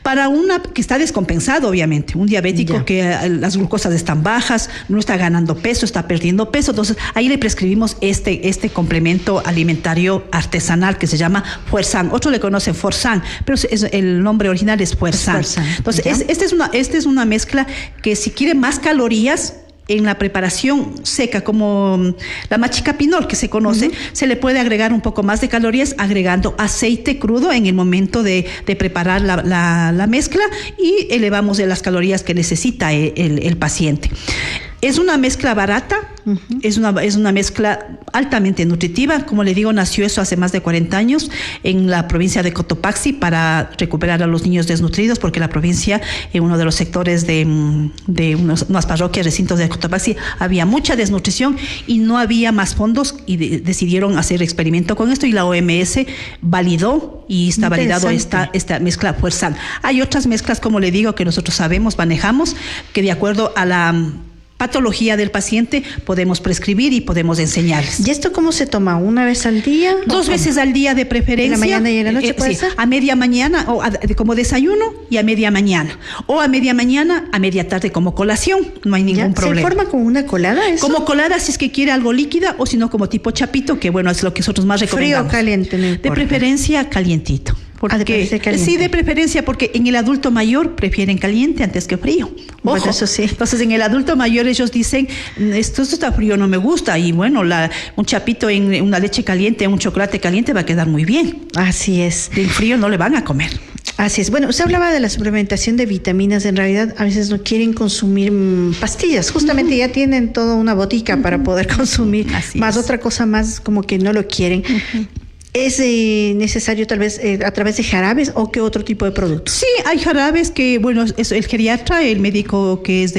Para que está descompensado, obviamente, un diabético que las glucosas están bajas, no está ganando peso, está perdiendo peso, entonces ahí le prescribimos este complemento alimentario artesanal que se llama Fuersan. Otro le conoce Forsan, pero el nombre original es Fuersan. Entonces, esta es una mezcla que, si quiere más calorías en la preparación seca, como la machica pinol que se conoce, se le puede agregar un poco más de calorías agregando aceite crudo en el momento de preparar la mezcla, y elevamos las calorías que necesita el paciente. Es una mezcla barata, es una mezcla altamente nutritiva. Como le digo, nació eso hace más de 40 años en la provincia de Cotopaxi para recuperar a los niños desnutridos, porque la provincia, en uno de los sectores de unas parroquias, recintos de Cotopaxi, había mucha desnutrición y no había más fondos, y decidieron hacer experimento con esto, y la OMS validó y está validado esta mezcla Fuersan. Hay otras mezclas, como le digo, que nosotros manejamos, que de acuerdo a la patología del paciente podemos prescribir y podemos enseñarles. ¿Y esto cómo se toma? ¿Una vez al día? 2 veces al día de preferencia. ¿En la mañana y en la noche puede ser? A media mañana, o como desayuno, y a media mañana. O a media mañana, a media tarde como colación. No hay ningún problema. ¿Se forma como una colada eso? Como colada, si es que quiere algo líquida, o si no, como tipo chapito, que bueno, es lo que nosotros más recomendamos. ¿Frío o caliente? No importa. De preferencia calientito. Sí, de preferencia, porque en el adulto mayor prefieren caliente antes que frío. Ojo. Bueno, eso sí. Entonces, en el adulto mayor ellos dicen, esto está frío, no me gusta. Y bueno, un chapito en una leche caliente, un chocolate caliente va a quedar muy bien. Así es. En frío no le van a comer. Así es. Bueno, usted hablaba de la suplementación de vitaminas. En realidad, a veces no quieren consumir pastillas. Justamente ya tienen toda una botica para poder consumir. Así más es. Otra cosa más, como que no lo quieren. ¿Es necesario tal vez a través de jarabes o qué otro tipo de productos? Sí, hay jarabes que, bueno, es el geriatra, el médico que es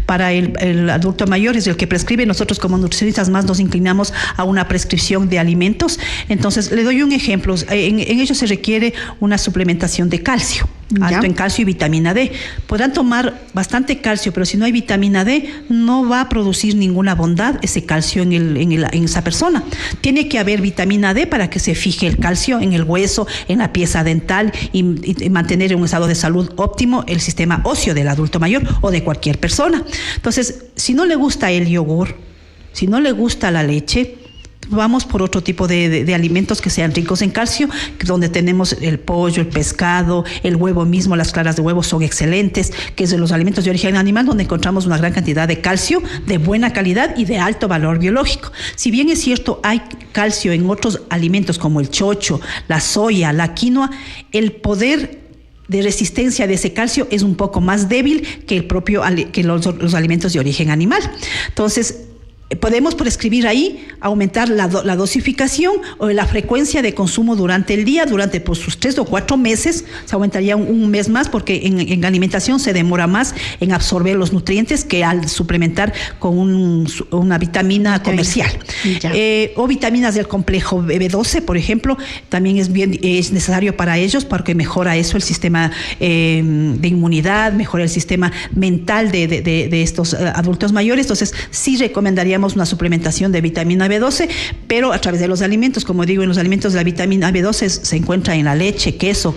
para el adulto mayor, es el que prescribe. Nosotros como nutricionistas más nos inclinamos a una prescripción de alimentos. Entonces, le doy un ejemplo. En ello se requiere una suplementación de calcio. alto en calcio y vitamina D. Podrán tomar bastante calcio, pero si no hay vitamina D, no va a producir ninguna bondad ese calcio en esa persona. Tiene que haber vitamina D para que se fije el calcio en el hueso, en la pieza dental y mantener en un estado de salud óptimo el sistema óseo del adulto mayor o de cualquier persona. Entonces, si no le gusta el yogur, si no le gusta la leche, vamos por otro tipo de alimentos que sean ricos en calcio, donde tenemos el pollo, el pescado, el huevo mismo, las claras de huevo son excelentes, que es de los alimentos de origen animal, donde encontramos una gran cantidad de calcio, de buena calidad y de alto valor biológico. Si bien es cierto, hay calcio en otros alimentos como el chocho, la soya, la quinoa, el poder de resistencia de ese calcio es un poco más débil que los alimentos de origen animal. Entonces, podemos prescribir ahí aumentar la dosificación o la frecuencia de consumo durante el día, durante sus 3 o 4 meses, se aumentaría un mes más porque en alimentación se demora más en absorber los nutrientes que al suplementar con una vitamina comercial. O vitaminas del complejo B12, por ejemplo, también es necesario para ellos porque mejora eso el sistema de inmunidad, mejora el sistema mental de estos adultos mayores. Entonces, sí recomendaría una suplementación de vitamina B12, pero a través de los alimentos. Como digo, en los alimentos la vitamina B12 se encuentra en la leche, queso,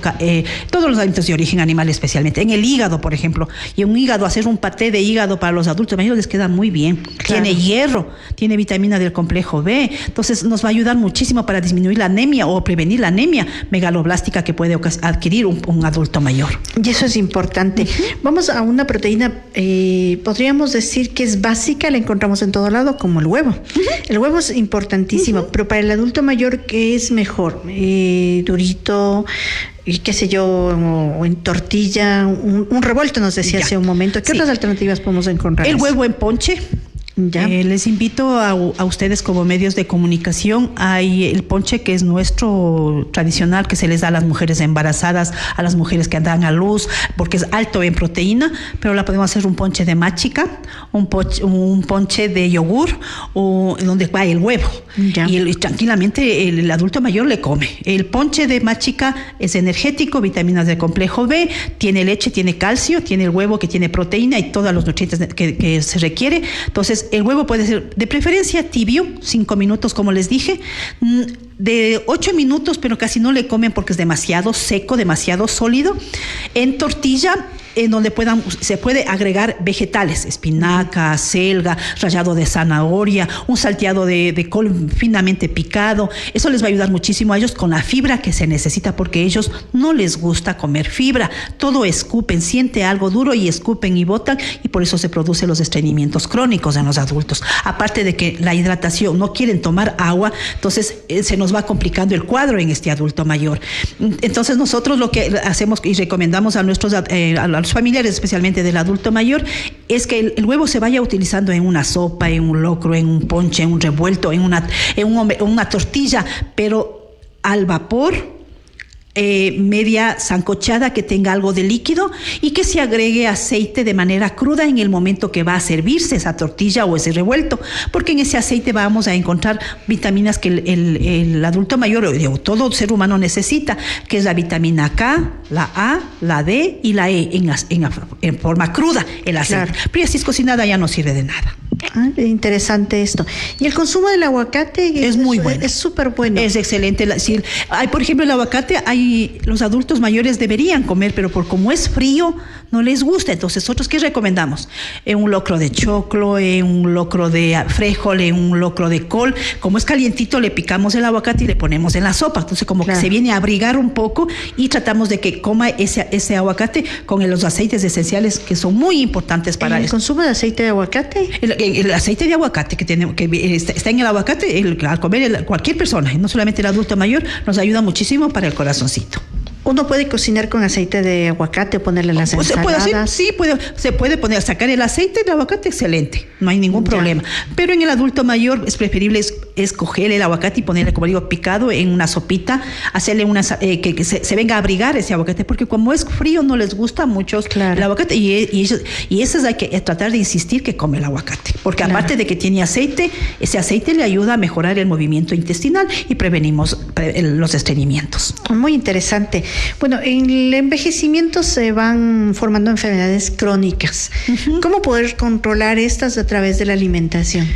todos los alimentos de origen animal especialmente. En el hígado, por ejemplo. Y un hígado, hacer un paté de hígado para los adultos mayores les queda muy bien. Claro. Tiene hierro, tiene vitamina del complejo B. Entonces nos va a ayudar muchísimo para disminuir la anemia o prevenir la anemia megaloblástica que puede adquirir un adulto mayor. Y eso es importante. Vamos a una proteína, podríamos decir que es básica, la encontramos en todo lado, como el huevo. El huevo es importantísimo, pero para el adulto mayor, ¿qué es mejor? Durito, qué sé yo, o en tortilla, un revuelto nos decía hace un momento. ¿Qué otras alternativas podemos encontrar? El huevo en ponche. Les invito a ustedes como medios de comunicación. Hay el ponche que es nuestro tradicional, que se les da a las mujeres embarazadas, a las mujeres que dan a luz, porque es alto en proteína, pero la podemos hacer un ponche de machica, un ponche de yogur, o donde va el huevo. Y tranquilamente el adulto mayor le come. El ponche de machica es energético, vitaminas del complejo B, tiene leche, tiene calcio, tiene el huevo que tiene proteína y todos los nutrientes que se requiere. Entonces, el huevo puede ser de preferencia tibio, 5 minutos como les dije, de 8 minutos, pero casi no le comen porque es demasiado seco, demasiado sólido. En tortilla, en donde se puede agregar vegetales, espinaca, selga, rallado de zanahoria, un salteado de col finamente picado. Eso les va a ayudar muchísimo a ellos con la fibra que se necesita, porque a ellos no les gusta comer fibra. Todo escupen, siente algo duro y escupen y botan, y por eso se producen los estreñimientos crónicos en los adultos. Aparte de que la hidratación, no quieren tomar agua, entonces se nos va complicando el cuadro en este adulto mayor. Entonces nosotros lo que hacemos y recomendamos a nuestros a los familiares, especialmente del adulto mayor, es que el huevo se vaya utilizando en una sopa, en un locro, en un ponche, en un revuelto, en una tortilla, pero al vapor, media sancochada, que tenga algo de líquido y que se agregue aceite de manera cruda en el momento que va a servirse esa tortilla o ese revuelto, porque en ese aceite vamos a encontrar vitaminas que el adulto mayor o todo ser humano necesita, que es la vitamina K, la A, la D y la E en forma cruda, el aceite. Claro. Pero si es cocinada ya no sirve de nada. Interesante esto. Y el consumo del aguacate es muy bueno. Es súper bueno. Es excelente. Por ejemplo, el aguacate, los adultos mayores deberían comer, pero como es frío, no les gusta. Entonces, ¿nosotros qué recomendamos? Un locro de choclo, un locro de frijol, un locro de col. Como es calientito, le picamos el aguacate y le ponemos en la sopa. Entonces, como que se viene a abrigar un poco, y tratamos de que coma ese aguacate con los aceites esenciales que son muy importantes para ¿El consumo de aceite de aguacate? El aceite de aguacate que está en el aguacate, al comer cualquier persona, no solamente el adulto mayor, nos ayuda muchísimo para el corazoncito. ¿Uno puede cocinar con aceite de aguacate, ponerle en las ensaladas? Se puede sacar el aceite de aguacate, excelente, no hay ningún problema. Pero en el adulto mayor es preferible es coger el aguacate y ponerle, como digo, picado en una sopita, hacerle que se venga a abrigar ese aguacate, porque como es frío no les gusta mucho el aguacate, y eso hay que tratar de insistir que come el aguacate, porque aparte de que tiene aceite, ese aceite le ayuda a mejorar el movimiento intestinal y prevenimos los estreñimientos. Muy interesante. Bueno, en el envejecimiento se van formando enfermedades crónicas. ¿Cómo poder controlar estas a través de la alimentación?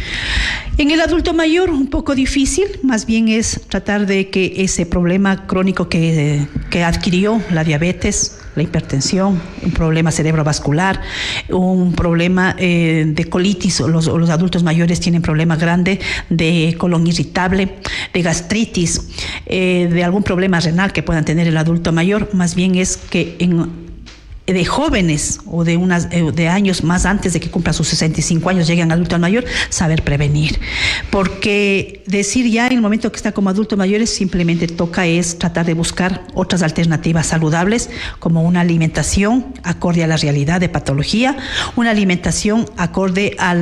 En el adulto mayor, un poco difícil, más bien es tratar de que ese problema crónico que adquirió, la diabetes, la hipertensión, un problema cerebrovascular, un problema de colitis, los adultos mayores tienen problemas grandes de colon irritable, de gastritis, de algún problema renal que puedan tener el adulto mayor, más bien es que de jóvenes o de años más antes de que cumplan sus 65 años, lleguen adulto mayor, saber prevenir. Porque decir ya en el momento que está como adulto mayor simplemente toca es tratar de buscar otras alternativas saludables, como una alimentación acorde a la realidad de patología, una alimentación acorde a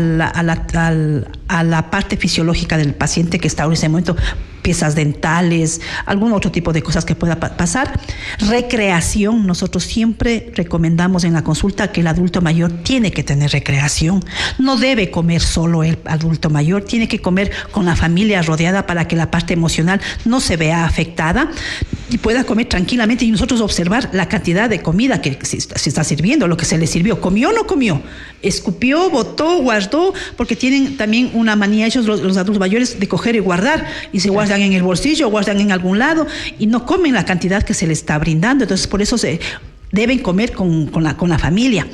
la parte fisiológica del paciente que está en ese momento, piezas dentales, algún otro tipo de cosas que pueda pasar. Recreación, nosotros siempre recomendamos en la consulta que el adulto mayor tiene que tener recreación. No debe comer solo el adulto mayor, tiene que comer con la familia rodeada para que la parte emocional no se vea afectada y pueda comer tranquilamente, y nosotros observar la cantidad de comida que se está sirviendo, lo que se le sirvió. ¿Comió o no comió? ¿Escupió, botó, guardó? Porque tienen también una manía ellos, los adultos mayores, de coger y guardar, y se guardan en el bolsillo, guardan en algún lado y no comen la cantidad que se les está brindando. Entonces, por eso deben comer con la familia.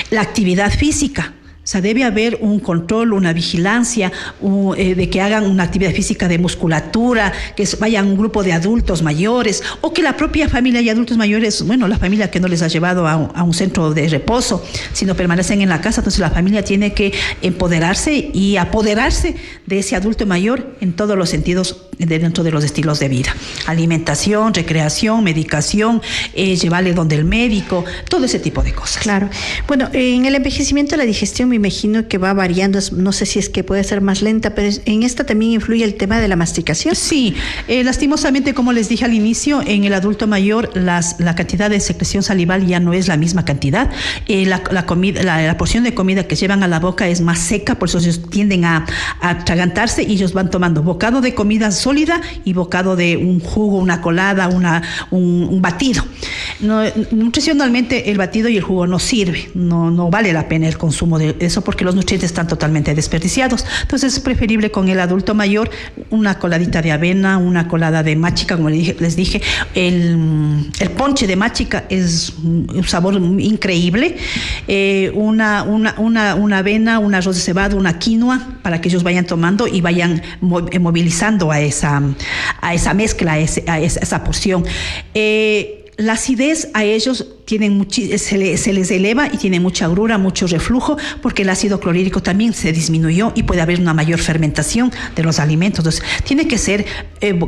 La actividad física. O sea, debe haber un control, una vigilancia de que hagan una actividad física de musculatura, que vayan un grupo de adultos mayores, o que la propia familia y adultos mayores, bueno, la familia que no les ha llevado a un centro de reposo, sino permanecen en la casa. Entonces la familia tiene que empoderarse y apoderarse de ese adulto mayor en todos los sentidos dentro de los estilos de vida. Alimentación, recreación, medicación, llevarle donde el médico, todo ese tipo de cosas. Claro. Bueno, en el envejecimiento la digestión me imagino que va variando, no sé si es que puede ser más lenta, pero en esta también influye el tema de la masticación. Sí, lastimosamente, como les dije al inicio, en el adulto mayor la cantidad de secreción salival ya no es la misma cantidad. La porción de comida que llevan a la boca es más seca, por eso ellos tienden a atragantarse y ellos van tomando bocado de comida sólida y bocado de un jugo, una colada, un batido. No, nutricionalmente el batido y el jugo no sirve, no vale la pena el consumo de eso porque los nutrientes están totalmente desperdiciados. Entonces es preferible con el adulto mayor una coladita de avena, una colada de machica, como les dije. El ponche de machica es un sabor increíble. Una avena, un arroz de cebada, una quinoa, para que ellos vayan tomando y vayan movilizando a esa mezcla, a esa porción. La acidez a ellos se les eleva y tienen mucha agrura, mucho reflujo, porque el ácido clorhídrico también se disminuyó y puede haber una mayor fermentación de los alimentos. Entonces, tiene que ser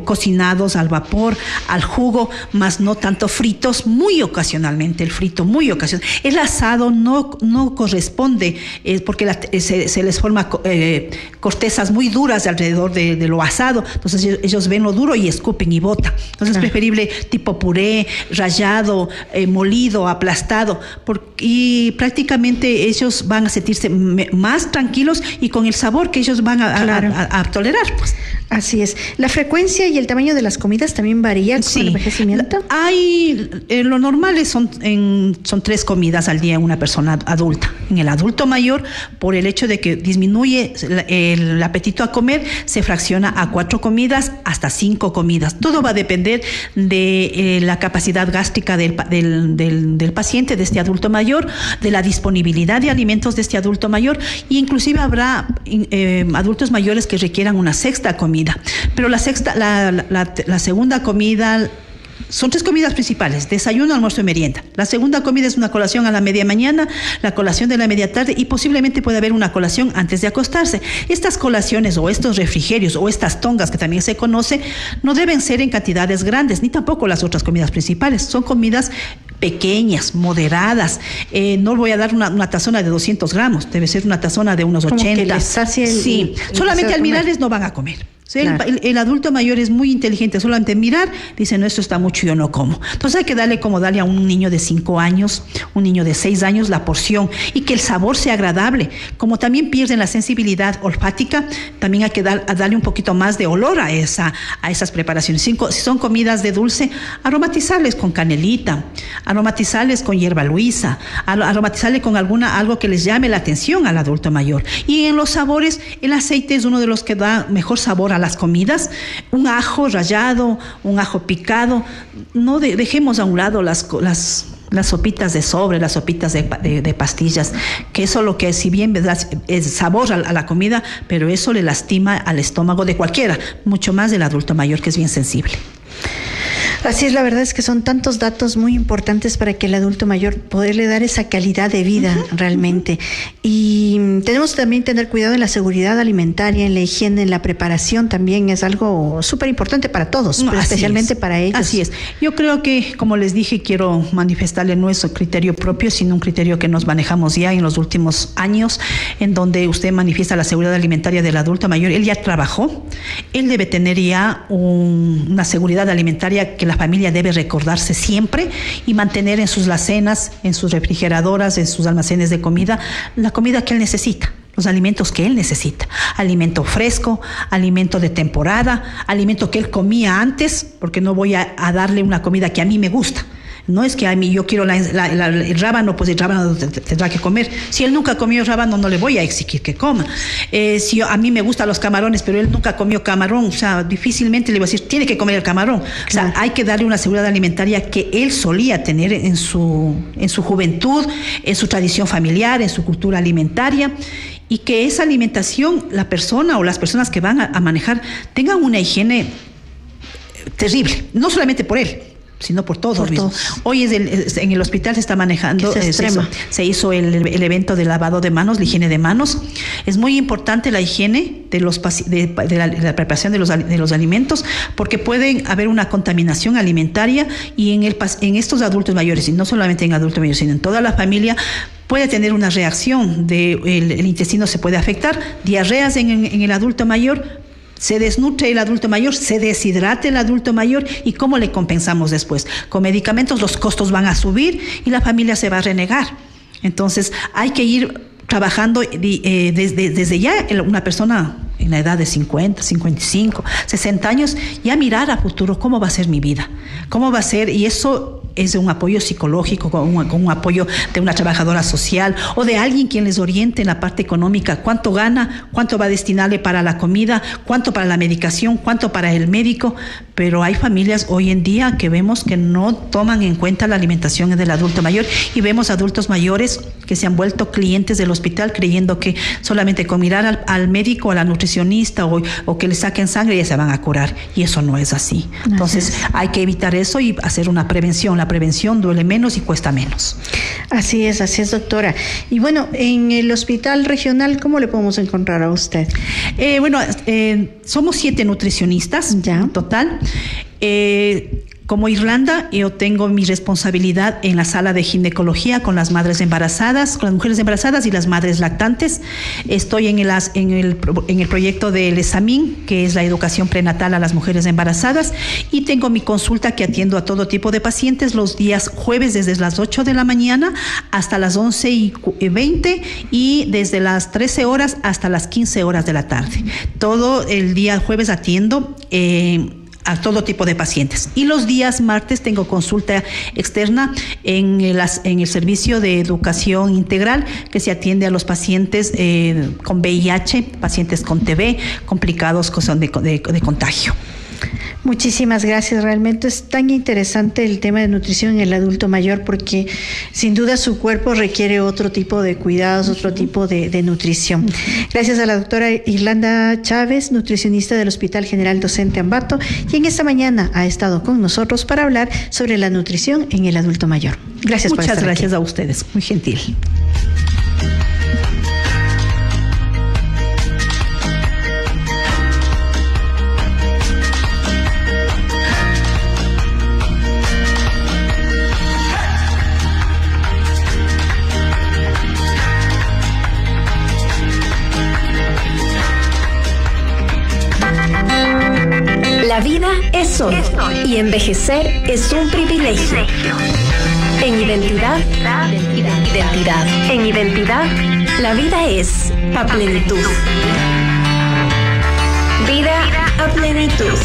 cocinados al vapor, al jugo, más no tanto fritos, muy ocasionalmente, el frito muy ocasionalmente. El asado no corresponde, porque se les forma cortezas muy duras alrededor de lo asado. Entonces, ellos ven lo duro y escupen y botan. Entonces, es preferible tipo puré, rallado, molido, aplastado, y prácticamente ellos van a sentirse más tranquilos y con el sabor que ellos van a tolerar, pues. Así es. ¿La frecuencia y el tamaño de las comidas también varía con el envejecimiento? Lo normal son 3 comidas al día en una persona adulta. En el adulto mayor, por el hecho de que disminuye el apetito a comer, se fracciona a 4 comidas hasta 5 comidas. Todo va a depender de la capacidad gástrica del paciente, de este adulto mayor, de la disponibilidad de alimentos de este adulto mayor, e inclusive habrá adultos mayores que requieran una sexta comida. Pero la segunda comida, son 3 comidas principales: desayuno, almuerzo y merienda. La segunda comida es una colación a la media mañana, la colación de la media tarde, y posiblemente puede haber una colación antes de acostarse. Estas colaciones o estos refrigerios o estas tongas, que también se conoce, no deben ser en cantidades grandes, ni tampoco las otras comidas principales. Son comidas pequeñas, moderadas. No voy a dar una tazona de 200 gramos, debe ser una tazona de unos 80. Que les sacie solamente al mirarles no van a comer. Sí, claro. El adulto mayor es muy inteligente, solamente mirar, dice, no, esto está mucho, yo no como. Entonces hay que darle como darle a un niño de 5 años, un niño de 6 años la porción y que el sabor sea agradable. Como también pierden la sensibilidad olfática, también hay que darle un poquito más de olor a esas preparaciones. Si son comidas de dulce, aromatizarles con canelita, aromatizarles con hierba luisa, aromatizarles con algo que les llame la atención al adulto mayor. Y en los sabores, el aceite es uno de los que da mejor sabor a las comidas. Un ajo rallado, un ajo picado. No dejemos a un lado las sopitas de sobre, las sopitas de pastillas, que eso lo que si bien es sabor a la comida, pero eso le lastima al estómago de cualquiera, mucho más del adulto mayor, que es bien sensible. Así es, la verdad es que son tantos datos muy importantes para que el adulto mayor poderle dar esa calidad de vida realmente. Y tenemos también tener cuidado en la seguridad alimentaria, en la higiene, en la preparación, también es algo súper importante para todos, pero especialmente para ellos. Así es. Yo creo que, como les dije, quiero manifestarle nuestro criterio propio, sino un criterio que nos manejamos ya en los últimos años, en donde usted manifiesta la seguridad alimentaria del adulto mayor. Él ya trabajó, él debe tener ya una seguridad alimentaria que la familia debe recordarse siempre y mantener en sus alacenas, en sus refrigeradoras, en sus almacenes de comida, la comida que él necesita, los alimentos que él necesita. Alimento fresco, alimento de temporada, alimento que él comía antes, porque no voy a darle una comida que a mí me gusta. No es que a mí yo quiero el rábano, pues el rábano tendrá que comer. Si él nunca comió rábano, no le voy a exigir que coma. Si a mí me gustan los camarones, pero él nunca comió camarón, o sea, difícilmente le voy a decir, tiene que comer el camarón. O sea, hay que darle una seguridad alimentaria que él solía tener en su juventud, en su tradición familiar, en su cultura alimentaria. Y que esa alimentación, la persona o las personas que van a manejar tengan una higiene terrible, no solamente por él, sino por todos mismos. Hoy en el hospital se está manejando, se hizo el evento de lavado de manos, la higiene de manos. Es muy importante la higiene de la preparación de los alimentos, porque puede haber una contaminación alimentaria y en estos adultos mayores, y no solamente en adultos mayores, sino en toda la familia, puede tener una reacción, el intestino se puede afectar, diarreas en el adulto mayor. Se desnutre el adulto mayor, se deshidrate el adulto mayor, y ¿cómo le compensamos después? Con medicamentos los costos van a subir y la familia se va a renegar. Entonces hay que ir trabajando desde ya una persona en la edad de 50, 55, 60 años, ya mirar a futuro cómo va a ser mi vida, cómo va a ser, y eso es de un apoyo psicológico, con un apoyo de una trabajadora social o de alguien quien les oriente en la parte económica, cuánto gana, cuánto va a destinarle para la comida, cuánto para la medicación, cuánto para el médico. Pero hay familias hoy en día que vemos que no toman en cuenta la alimentación del adulto mayor, y vemos adultos mayores que se han vuelto clientes del hospital creyendo que solamente con mirar al médico, a la nutricionista o que le saquen sangre ya se van a curar, y eso no es así. Entonces hay que evitar eso y hacer una prevención. La prevención duele menos y cuesta menos. Así es, doctora. Y bueno, en el hospital regional, ¿cómo le podemos encontrar a usted? Somos 7 nutricionistas en total. Como Irlanda, yo tengo mi responsabilidad en la sala de ginecología con las madres embarazadas, con las mujeres embarazadas y las madres lactantes. Estoy en el proyecto del ESAMIN, que es la educación prenatal a las mujeres embarazadas, y tengo mi consulta que atiendo a todo tipo de pacientes los días jueves desde las 8 de la mañana hasta las 11:20 y desde las 13 horas hasta las 15 horas de la tarde. Todo el día jueves atiendo a todo tipo de pacientes. Y los días martes tengo consulta externa en el servicio de educación integral, que se atiende a los pacientes con VIH, pacientes con TB, complicados que son de contagio. Muchísimas gracias. Realmente es tan interesante el tema de nutrición en el adulto mayor, porque sin duda su cuerpo requiere otro tipo de cuidados, otro tipo de nutrición. Gracias a la doctora Irlanda Chávez, nutricionista del Hospital General Docente Ambato, y en esta mañana ha estado con nosotros para hablar sobre la nutrición en el adulto mayor. Gracias por estar aquí. Muchas gracias a ustedes, muy gentil. soy? Y envejecer es un privilegio. En identidad. En identidad, la vida es a plenitud. Vida a plenitud.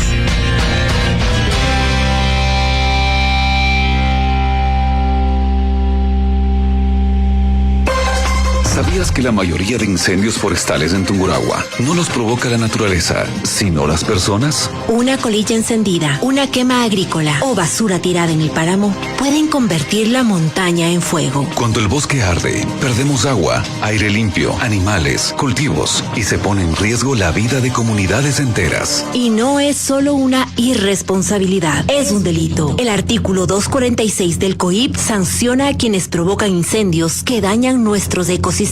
¿Sabías que la mayoría de incendios forestales en Tungurahua no los provoca la naturaleza, sino las personas? Una colilla encendida, una quema agrícola o basura tirada en el páramo pueden convertir la montaña en fuego. Cuando el bosque arde, perdemos agua, aire limpio, animales, cultivos y se pone en riesgo la vida de comunidades enteras. Y no es solo una irresponsabilidad, es un delito. El artículo 246 del COIP sanciona a quienes provocan incendios que dañan nuestros ecosistemas.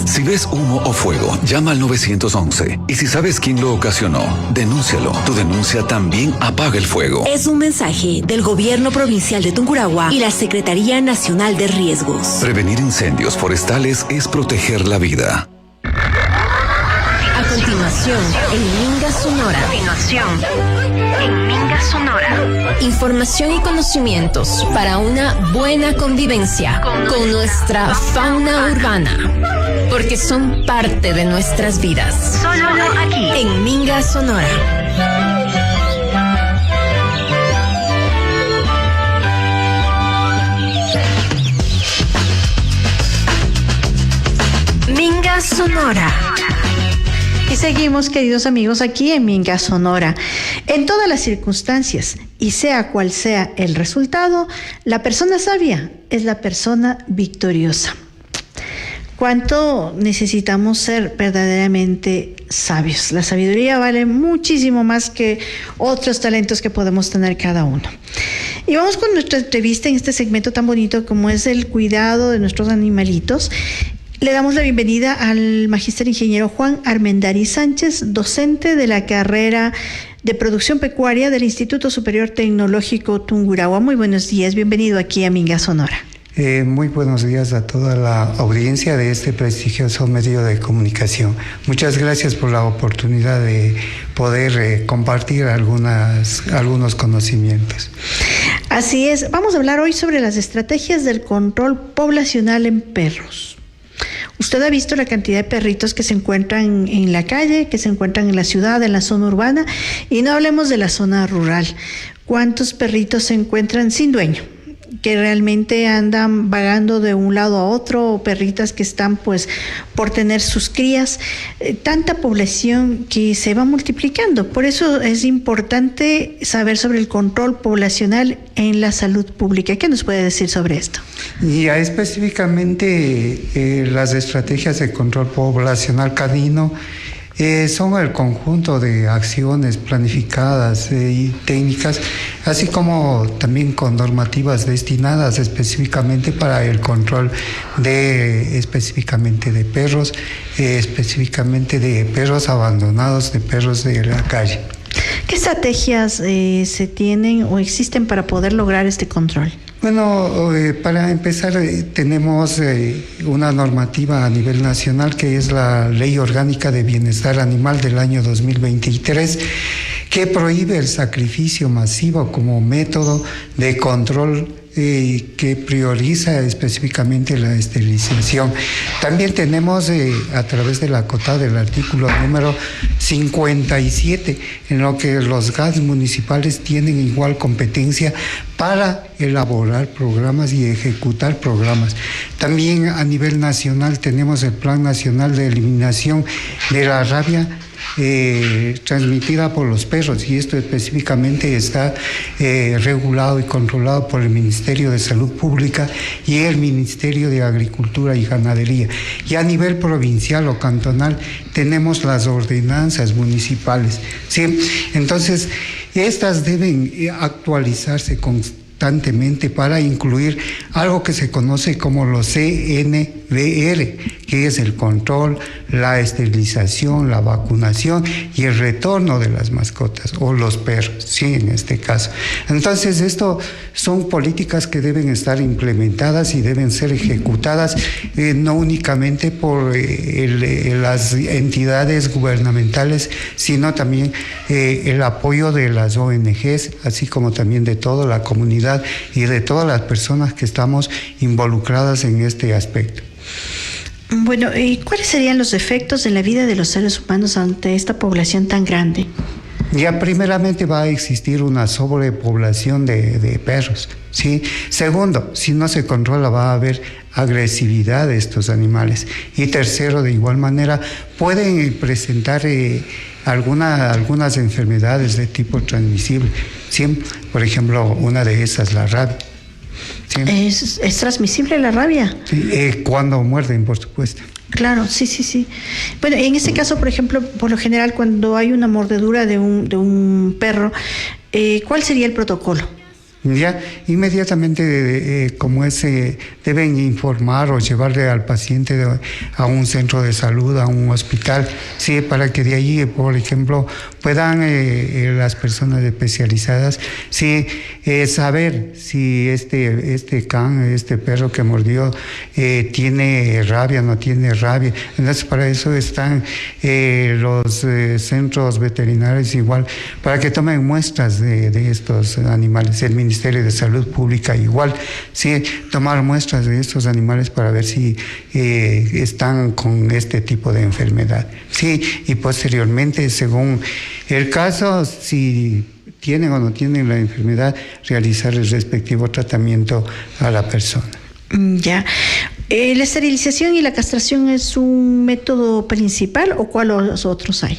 Si ves humo o fuego, llama al 911. Y si sabes quién lo ocasionó, denúncialo. Tu denuncia también apaga el fuego. Es un mensaje del Gobierno Provincial de Tungurahua y la Secretaría Nacional de Riesgos. Prevenir incendios forestales es proteger la vida. A continuación, en Minga Sonora. Información y conocimientos para una buena convivencia con nuestra fauna urbana, porque son parte de nuestras vidas. Solo aquí, en Minga Sonora. Minga Sonora. Y seguimos, queridos amigos, aquí en Minga Sonora. En todas las circunstancias, y sea cual sea el resultado, la persona sabia es la persona victoriosa. ¿Cuánto necesitamos ser verdaderamente sabios? La sabiduría vale muchísimo más que otros talentos que podemos tener cada uno. Y vamos con nuestra entrevista en este segmento tan bonito como es el cuidado de nuestros animalitos. Le damos la bienvenida al magíster ingeniero Juan Armendariz Sánchez, docente de la carrera de Producción Pecuaria del Instituto Superior Tecnológico Tungurahua. Muy buenos días, bienvenido aquí a Minga Sonora. Muy buenos días a toda la audiencia de este prestigioso medio de comunicación. Muchas gracias por la oportunidad de poder compartir algunos conocimientos. Así es, vamos a hablar hoy sobre las estrategias del control poblacional en perros. Usted ha visto la cantidad de perritos que se encuentran en la calle, que se encuentran en la ciudad, en la zona urbana, y no hablemos de la zona rural. ¿Cuántos perritos se encuentran sin dueño? Que realmente andan vagando de un lado a otro, o perritas que están pues por tener sus crías, tanta población que se va multiplicando. Por eso es importante saber sobre el control poblacional en la salud pública. ¿Qué nos puede decir sobre esto? Y específicamente las estrategias de control poblacional canino son el conjunto de acciones planificadas y técnicas, así como también con normativas destinadas específicamente para el control específicamente de perros, específicamente de perros abandonados, de perros de la calle. ¿Qué estrategias se tienen o existen para poder lograr este control? Bueno, para empezar tenemos una normativa a nivel nacional que es la Ley Orgánica de Bienestar Animal del año 2023, que prohíbe el sacrificio masivo como método de control que prioriza específicamente la esterilización. También tenemos a través de la acotado del artículo número 57, en lo que los GATS municipales tienen igual competencia para elaborar programas y ejecutar programas. También a nivel nacional tenemos el Plan Nacional de Eliminación de la Rabia transmitida por los perros, y esto específicamente está regulado y controlado por el Ministerio de Salud Pública y el Ministerio de Agricultura y Ganadería. Y a nivel provincial o cantonal tenemos las ordenanzas municipales, ¿sí? Entonces, estas deben actualizarse constantemente para incluir algo que se conoce como los CNP, VR, que es el control, la esterilización, la vacunación y el retorno de las mascotas o los perros, sí, en este caso. Entonces, esto son políticas que deben estar implementadas y deben ser ejecutadas no únicamente por las entidades gubernamentales, sino también el apoyo de las ONGs, así como también de toda la comunidad y de todas las personas que estamos involucradas en este aspecto. Bueno, ¿y cuáles serían los efectos en la vida de los seres humanos ante esta población tan grande? Ya primeramente va a existir una sobrepoblación de perros, ¿sí? Segundo, si no se controla va a haber agresividad de estos animales. Y tercero, de igual manera, pueden presentar algunas enfermedades de tipo transmisible, ¿sí? Por ejemplo, una de esas, la rabia. ¿Sí? ¿Es transmisible la rabia? Sí, cuando muerden, por supuesto. Claro, sí. Bueno, en este caso, por ejemplo, por lo general, cuando hay una mordedura de un perro, ¿cuál sería el protocolo? Ya inmediatamente, deben informar o llevarle al paciente a un centro de salud, a un hospital, sí, para que de allí, por ejemplo, puedan las personas especializadas, sí, saber si este perro que mordió tiene rabia, no tiene rabia. Entonces, para eso están los centros veterinarios igual, para que tomen muestras de estos animales. El Ministerio de Salud Pública igual, sí, tomar muestras de estos animales para ver si están con este tipo de enfermedad, sí, y posteriormente, según el caso, si tienen o no tienen la enfermedad, realizar el respectivo tratamiento a la persona. Ya. ¿La esterilización y la castración es un método principal o cuáles otros hay?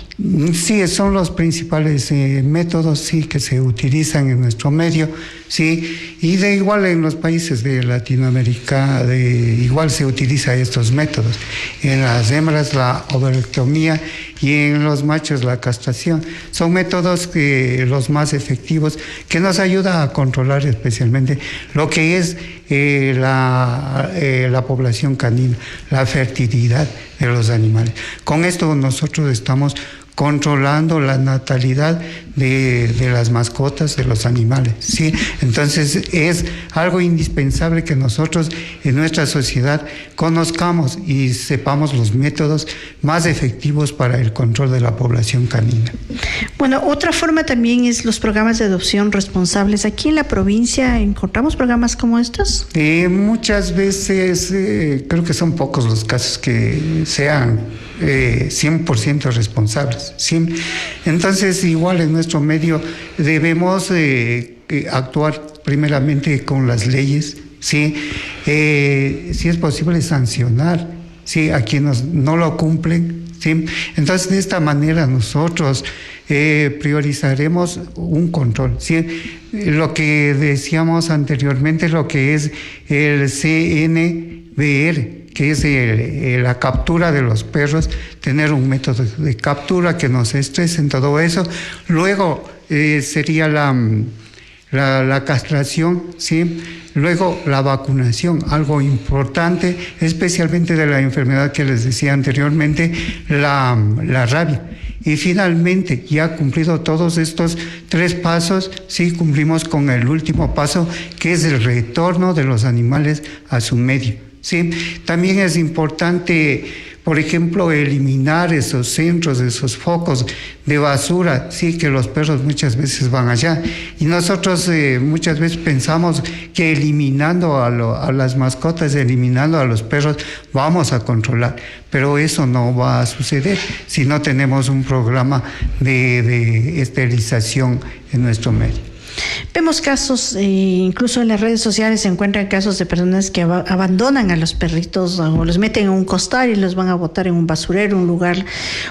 Sí, son los principales métodos, sí, que se utilizan en nuestro medio, sí, y de igual en los países de Latinoamérica, igual se utiliza estos métodos. En las hembras la ovarectomía y en los machos la castración. Son métodos los más efectivos que nos ayuda a controlar especialmente lo que es la población canina, la fertilidad de los animales. Con esto nosotros estamos controlando la natalidad de las mascotas, de los animales, ¿sí? Entonces es algo indispensable que nosotros en nuestra sociedad conozcamos y sepamos los métodos más efectivos para el control de la población canina. Bueno, otra forma también es los programas de adopción responsables. Aquí en la provincia encontramos programas como estos. Muchas veces creo que son pocos los casos que sean 100% responsables, ¿sí? Entonces, igual en nuestro medio debemos actuar primeramente con las leyes, ¿sí? Si es posible sancionar, ¿sí?, a quienes no lo cumplen, ¿sí? Entonces, de esta manera nosotros priorizaremos un control, ¿sí? Lo que decíamos anteriormente, lo que es el CNVR, que es la captura de los perros, tener un método de captura que no se estresen, todo eso. Luego sería la castración, ¿sí? Luego la vacunación, algo importante, especialmente de la enfermedad que les decía anteriormente, la rabia. Y finalmente, ya cumplido todos estos 3 pasos, sí cumplimos con el último paso, que es el retorno de los animales a su medio. Sí, también es importante, por ejemplo, eliminar esos centros, esos focos de basura, sí, que los perros muchas veces van allá. Y nosotros muchas veces pensamos que eliminando a las mascotas, eliminando a los perros, vamos a controlar. Pero eso no va a suceder si no tenemos un programa de esterilización en nuestro medio. Vemos casos, incluso en las redes sociales se encuentran casos de personas que abandonan a los perritos o los meten en un costal y los van a botar en un basurero, un lugar,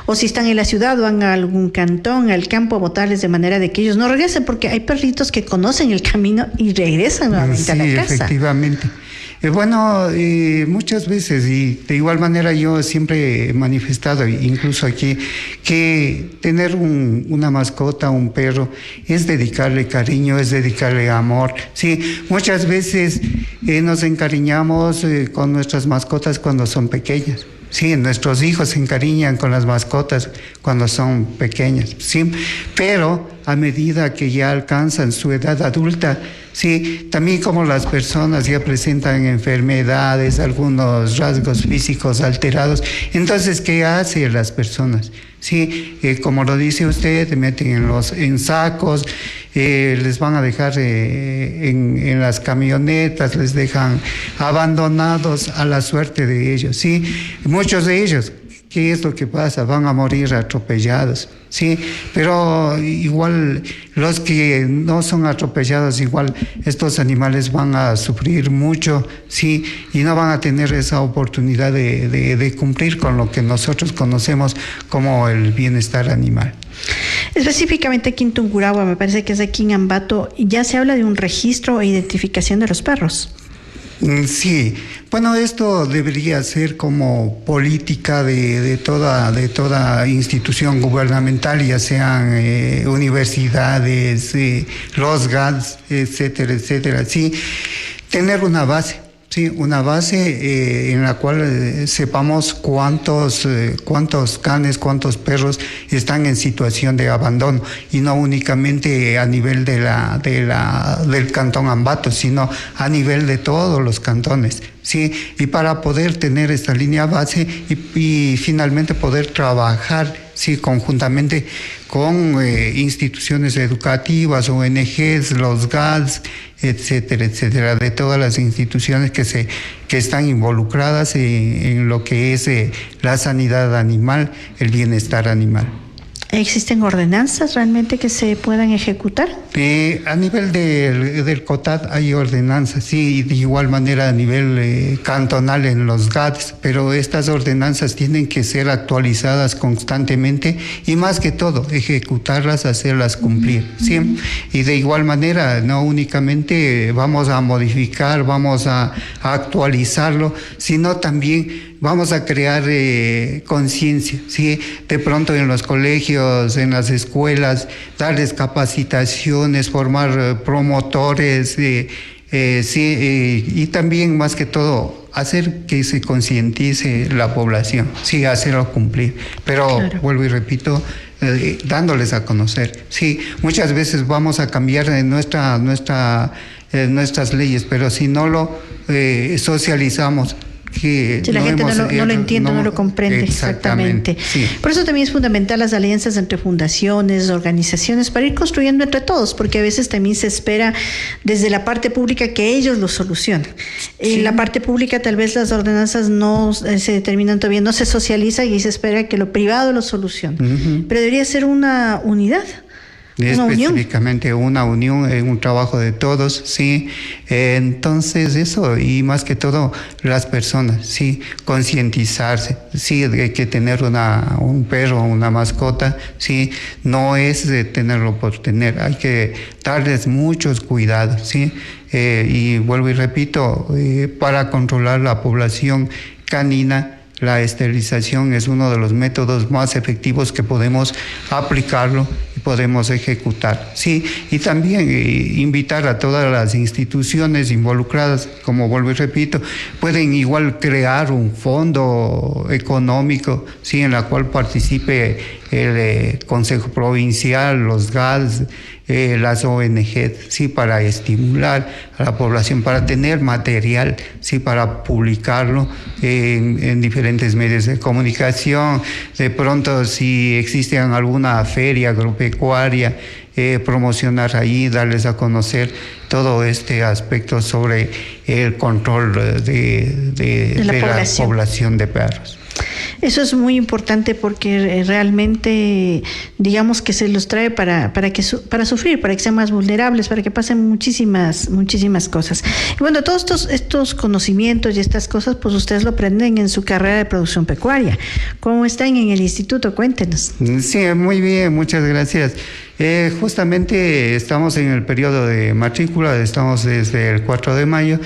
o si están en la ciudad van a algún cantón, al campo a botarles de manera de que ellos no regresen, porque hay perritos que conocen el camino y regresan nuevamente a la casa. Sí, efectivamente. Muchas veces, y de igual manera yo siempre he manifestado, incluso aquí, que tener una mascota, un perro, es dedicarle cariño, es dedicarle amor. Sí, muchas veces nos encariñamos con nuestras mascotas cuando son pequeñas. Sí, nuestros hijos se encariñan con las mascotas cuando son pequeñas, sí, pero a medida que ya alcanzan su edad adulta, sí, también como las personas ya presentan enfermedades, algunos rasgos físicos alterados, entonces, ¿qué hacen las personas? Sí, como lo dice usted, te meten en sacos, les van a dejar en las camionetas, les dejan abandonados a la suerte de ellos, ¿sí? Muchos de ellos, ¿qué es lo que pasa? Van a morir atropellados, ¿sí? Pero igual los que no son atropellados, igual estos animales van a sufrir mucho, ¿sí? Y no van a tener esa oportunidad de cumplir con lo que nosotros conocemos como el bienestar animal. Específicamente aquí en Tungurahua, me parece que es aquí en Ambato, ya se habla de un registro e identificación de los perros. Sí, bueno, esto debería ser como política de toda institución gubernamental, ya sean universidades, los GADS, etcétera, etcétera. Sí, tener una base. Sí, una base en la cual sepamos cuántos canes, cuántos perros están en situación de abandono, y no únicamente a nivel del cantón Ambato, sino a nivel de todos los cantones. Sí, y para poder tener esta línea base y finalmente poder trabajar, sí, conjuntamente con instituciones educativas, ONGs, los GADS, etcétera, etcétera, de todas las instituciones que están involucradas en lo que es la sanidad animal, el bienestar animal. ¿Existen ordenanzas realmente que se puedan ejecutar? A nivel del COTAD hay ordenanzas, sí, y de igual manera a nivel cantonal en los GADS, pero estas ordenanzas tienen que ser actualizadas constantemente y más que todo ejecutarlas, hacerlas cumplir, ¿sí? Y de igual manera no únicamente vamos a modificar, vamos a actualizarlo, sino también vamos a crear conciencia, ¿sí? De pronto en los colegios, en las escuelas, darles capacitaciones, formar promotores, y también más que todo hacer que se concientice la población, sí, hacerlo cumplir. Pero claro, vuelvo y repito, dándoles a conocer. Sí, muchas veces vamos a cambiar nuestras leyes, pero si no lo socializamos, que si la gente no lo entiende, no lo comprende. Exactamente. Sí. Por eso también es fundamental las alianzas entre fundaciones, organizaciones, para ir construyendo entre todos, porque a veces también se espera desde la parte pública que ellos lo solucionen. En la parte pública tal vez las ordenanzas no se determinan todavía, no se socializa y se espera que lo privado lo solucione. Pero debería ser una unidad. Específicamente una unión, un trabajo de todos, sí. Entonces eso, y más que todo las personas, sí, concientizarse, sí, hay que tener un perro, una mascota, sí, no es de tenerlo por tener, hay que darles muchos cuidados, sí. Y vuelvo y repito, para controlar la población canina, la esterilización es uno de los métodos más efectivos que podemos aplicarlo y podemos ejecutar. Sí, y también invitar a todas las instituciones involucradas, como vuelvo y repito, pueden igual crear un fondo económico, sí, en la cual participe el Consejo Provincial, los GADS, las ONG, sí, para estimular a la población, para tener material, sí, para publicarlo en diferentes medios de comunicación. De pronto, si existe alguna feria agropecuaria, promocionar ahí, darles a conocer todo este aspecto sobre el control de la población de perros. Eso es muy importante porque realmente, digamos que se los trae para sufrir, para que sean más vulnerables, para que pasen muchísimas cosas. Y bueno, todos estos conocimientos y estas cosas, pues ustedes lo aprenden en su carrera de producción pecuaria. ¿Cómo están en el instituto? Cuéntenos. Sí, muy bien, muchas gracias. Justamente estamos en el periodo de matrícula, estamos desde el 4 de mayo,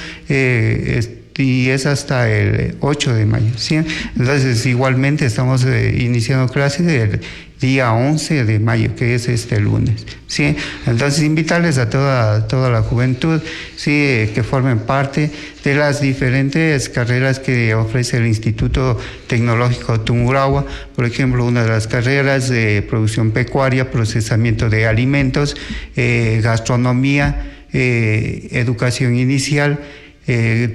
y es hasta el 8 de mayo, ¿sí? Entonces, igualmente estamos iniciando clases el día 11 de mayo, que es este lunes, ¿sí? Entonces, invitarles a toda la juventud, ¿sí? Que formen parte de las diferentes carreras que ofrece el Instituto Tecnológico Tungurahua. Por ejemplo, una de las carreras de producción pecuaria, procesamiento de alimentos, gastronomía, educación inicial.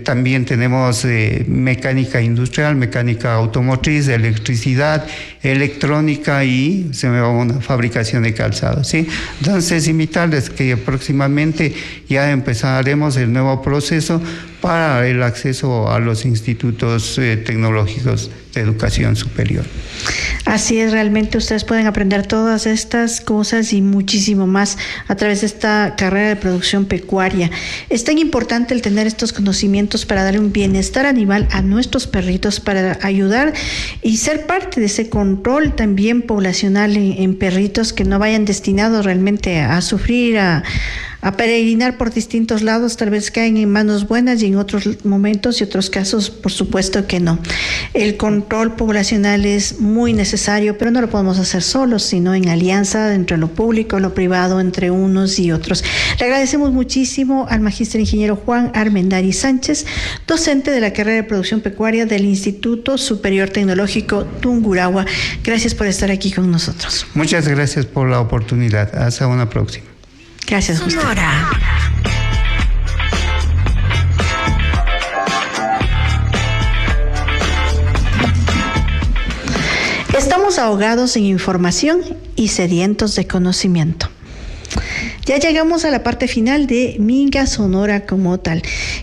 También tenemos mecánica industrial, mecánica automotriz, electricidad, electrónica y una fabricación de calzado, ¿sí? Entonces, invitarles que próximamente ya empezaremos el nuevo proceso para el acceso a los institutos tecnológicos de educación superior. Así es, realmente ustedes pueden aprender todas estas cosas y muchísimo más a través de esta carrera de producción pecuaria. Es tan importante el tener estos conocimientos para dar un bienestar animal a nuestros perritos, para ayudar y ser parte de ese control también poblacional en perritos que no vayan destinados realmente a sufrir, a peregrinar por distintos lados, tal vez caen en manos buenas y en otros momentos y otros casos, por supuesto que no. El control poblacional es muy necesario, pero no lo podemos hacer solos, sino en alianza entre lo público, lo privado, entre unos y otros. Le agradecemos muchísimo al magíster ingeniero Juan Armendari Sánchez, docente de la carrera de producción pecuaria del Instituto Superior Tecnológico Tungurahua. Gracias por estar aquí con nosotros. Muchas gracias por la oportunidad. Hasta una próxima. Gracias, Gustavo. Sonora. Estamos ahogados en información y sedientos de conocimiento. Ya llegamos a la parte final de Minga Sonora como tal.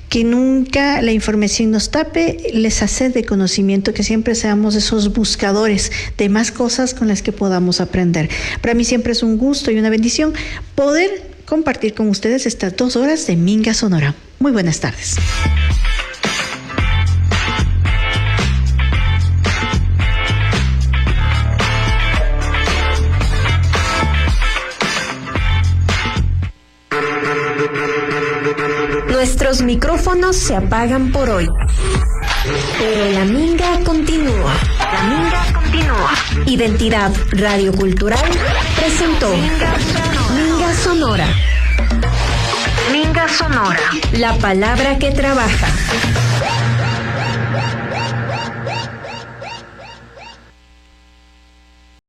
Que nunca la información nos tape, les hace de conocimiento, que siempre seamos esos buscadores de más cosas con las que podamos aprender. Para mí siempre es un gusto y una bendición poder compartir con ustedes estas 2 horas de Minga Sonora. Muy buenas tardes. Nuestros micrófonos se apagan por hoy, pero la minga continúa. La minga continúa. Identidad Radiocultural presentó Minga Sonora. Minga Sonora. La palabra que trabaja.